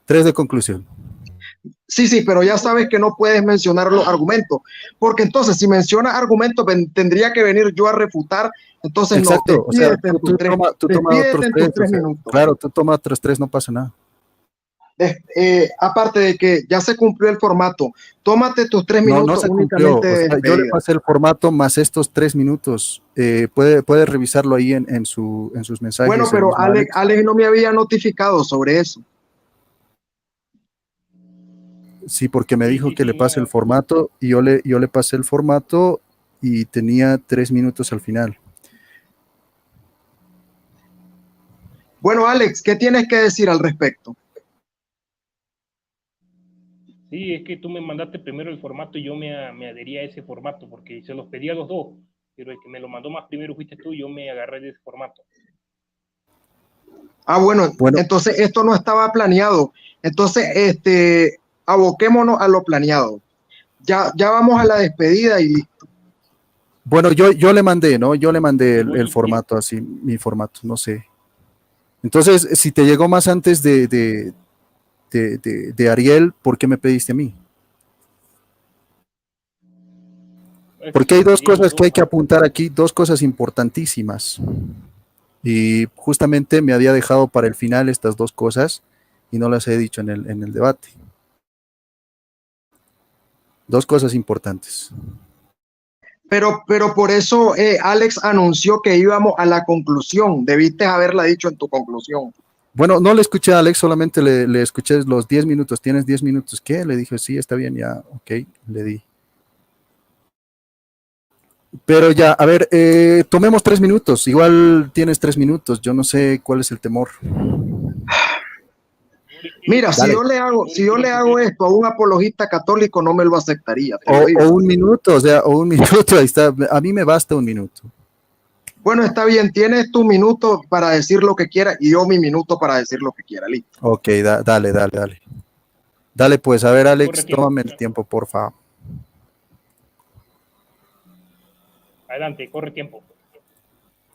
tres de conclusión.
Sí, sí, pero ya sabes que no puedes mencionar los argumentos, porque entonces si mencionas argumentos tendría que venir yo a refutar, entonces no,
Exacto, o sea, tú toma
despídete
otros
en tus
tres, o
tres
sea,
minutos.
claro, tú toma otros tres, no pasa nada.
Aparte de que ya se cumplió el formato, tómate tus 3
No, no
minutos
se cumplió,
únicamente
o
de
sea, yo le
despedida.
pasé el formato más estos 3 minutos. Puede revisarlo ahí en sus
Bueno,
mensajes el
pero
mismo Alex.
Alex no me había notificado sobre eso.
Sí, porque me
Sí,
dijo
sí,
que
sí,
le pase el
no.
formato y yo le pasé el formato y tenía 3 minutos al final.
Bueno, Alex, ¿qué tienes que decir al respecto?
Sí, es que tú me mandaste primero el formato y yo me adherí a ese formato porque se los pedí a los dos, pero el que me lo mandó más primero fuiste tú y yo me agarré de ese formato.
Ah, bueno,
Bueno,
entonces esto no estaba planeado. Entonces, aboquémonos a lo planeado. Ya vamos a la despedida y listo.
bueno, yo le mandé, ¿no? Yo le mandé
Te voy
el
a decir,
formato así, mi formato, no sé. Entonces, si te llegó más antes de Ariel, ¿por qué me pediste a mí?
es que
Porque
se
hay
los
dos
pedí a los
cosas que
dos.
hay que apuntar aquí, dos cosas importantísimas. Y justamente me había dejado para el final estas dos cosas y no las he dicho en el debate. Dos cosas importantes.
Pero por eso Alex anunció que íbamos a la conclusión. Debiste haberla dicho en tu conclusión.
Bueno, no le escuché a Alex, solamente le escuché los 10 minutos. ¿Tienes 10 minutos? ¿Qué? Le dije, sí, está bien, ya, ok, le di. Pero ya, a ver, tomemos 3 minutos. Igual tienes 3 minutos. Yo no sé cuál es el temor.
Mira, si
Dale.
yo le hago, si yo le hago esto a un apologista católico, no me lo aceptaría, te lo
O
digo.
un minuto, o sea, o un minuto, ahí está. A mí me basta un minuto.
Bueno, está bien, tienes tu minuto para decir lo que quieras y yo mi minuto para decir lo que quiera, listo.
Ok, dale, dale, dale. Dale, pues, a ver,
Corre
Alex,
tiempo.
tómame el tiempo, por favor.
Adelante, corre tiempo.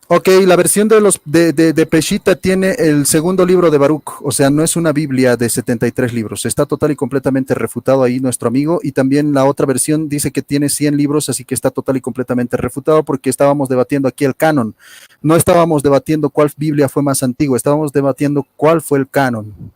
Ok, la versión de Peshitta tiene el segundo libro de Baruch, o sea, no es una Biblia de 73 libros, está total y completamente refutado ahí nuestro amigo, y también la otra versión dice que tiene 100 libros, así que está total y completamente refutado porque estábamos debatiendo aquí el canon, no estábamos debatiendo cuál Biblia fue más antigua, estábamos debatiendo cuál fue el canon.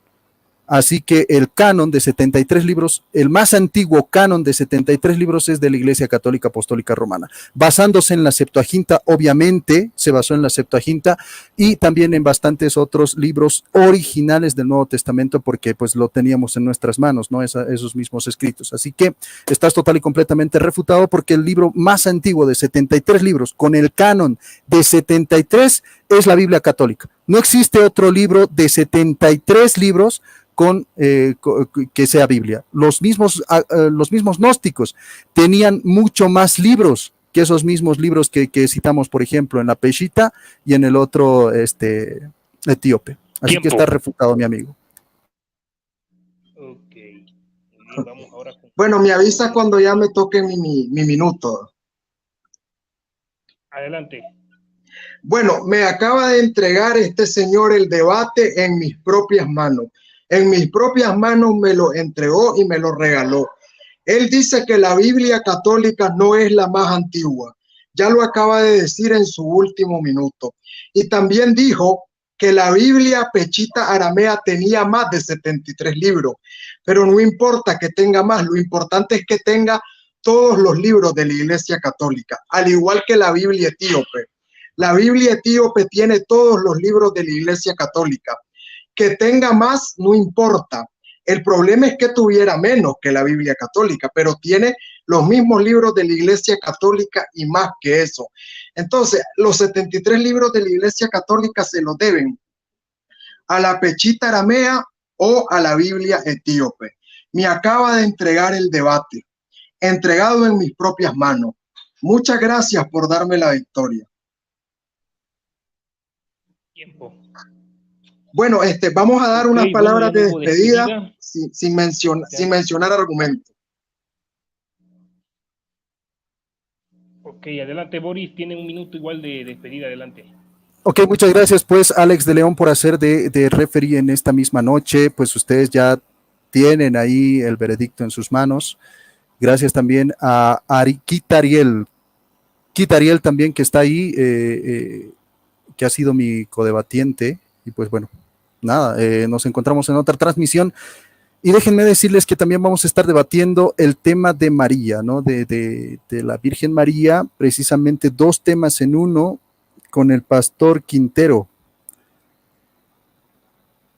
Así que el canon de 73 libros, el más antiguo canon de 73 libros es de la Iglesia Católica Apostólica Romana, basándose en la Septuaginta, obviamente se basó en la Septuaginta y también en bastantes otros libros originales del Nuevo Testamento porque pues lo teníamos en nuestras manos, ¿no? Esos mismos escritos. Así que estás total y completamente refutado porque el libro más antiguo de 73 libros con el canon de 73 es la Biblia Católica. No existe otro libro de 73 libros que sea Biblia. Los mismos gnósticos tenían mucho más libros que esos mismos libros que citamos, por ejemplo, en la Peshitta y en el otro etíope. Así que está refutado, mi amigo.
Ok. Bien, vamos ahora con...
Bueno, me avisa cuando ya me toque mi minuto.
Adelante.
Bueno, me acaba de entregar este señor el debate en mis propias manos. En mis propias manos me lo entregó y me lo regaló. Él dice que la Biblia católica no es la más antigua. Ya lo acaba de decir en su último minuto. Y también dijo que la Biblia Peshitta aramea tenía más de 73 libros. Pero no importa que tenga más, lo importante es que tenga todos los libros de la Iglesia Católica, al igual que la Biblia etíope. La Biblia etíope tiene todos los libros de la Iglesia Católica. Que tenga más, no importa. El problema es que tuviera menos que la Biblia Católica, pero tiene los mismos libros de la Iglesia Católica y más que eso. Entonces, los 73 libros de la Iglesia Católica se los deben a la Peshitta aramea o a la Biblia etíope. Me acaba de entregar el debate, entregado en mis propias manos. Muchas gracias por darme la victoria.
Tiempo.
Bueno, vamos a dar
Ok,
unas
bueno,
palabras
ya no
de
hubo
despedida
despedida.
sin mencionar argumentos.
Ok, adelante Boris, tiene un minuto igual de despedida, adelante.
Ok, muchas gracias pues Alex de León por hacer de referee en esta misma noche. Pues ustedes ya tienen ahí el veredicto en sus manos. Gracias también a Kitariel también que está ahí, que ha sido mi codebatiente. Y pues bueno, nada, nos encontramos en otra transmisión. Y déjenme decirles que también vamos a estar debatiendo el tema de María, ¿no? De la Virgen María, precisamente dos temas en uno con el pastor Quintero.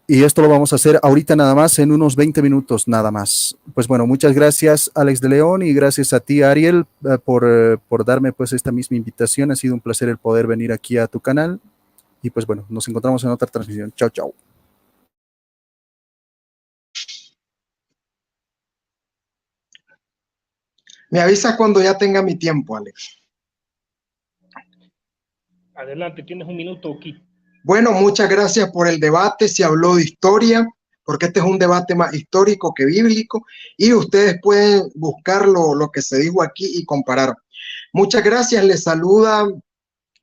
Y esto lo vamos a hacer ahorita nada más, en unos 20 minutos nada más. Pues bueno, muchas gracias Alex de León y gracias a ti Ariel por darme pues esta misma invitación. Ha sido un placer el poder venir aquí a tu canal. Y pues bueno, nos encontramos en otra transmisión. Chao, chao.
Me avisas cuando ya tenga mi tiempo, Alex.
Adelante, tienes un minuto, Kit.
Bueno, muchas gracias por el debate. Se habló de historia, porque este es un debate más histórico que bíblico, y ustedes pueden buscar lo que se dijo aquí y comparar. Muchas gracias. Les saluda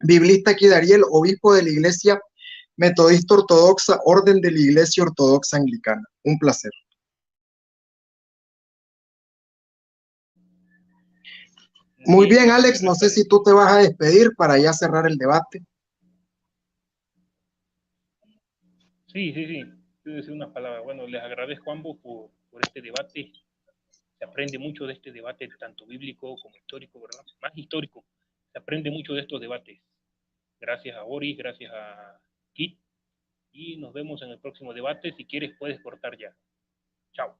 Biblista Kidariel, obispo de la Iglesia Metodista Ortodoxa, Orden de la Iglesia Ortodoxa Anglicana. Un placer. Muy bien, Alex, no sé si tú te vas a despedir para ya cerrar el debate.
Sí. Quiero decir unas palabras. Bueno, les agradezco a ambos por este debate. Se aprende mucho de este debate, tanto bíblico como histórico, ¿verdad? Más histórico. Se aprende mucho de estos debates. Gracias a Boris, gracias a Kit. Y nos vemos en el próximo debate. Si quieres, puedes cortar ya. Chao.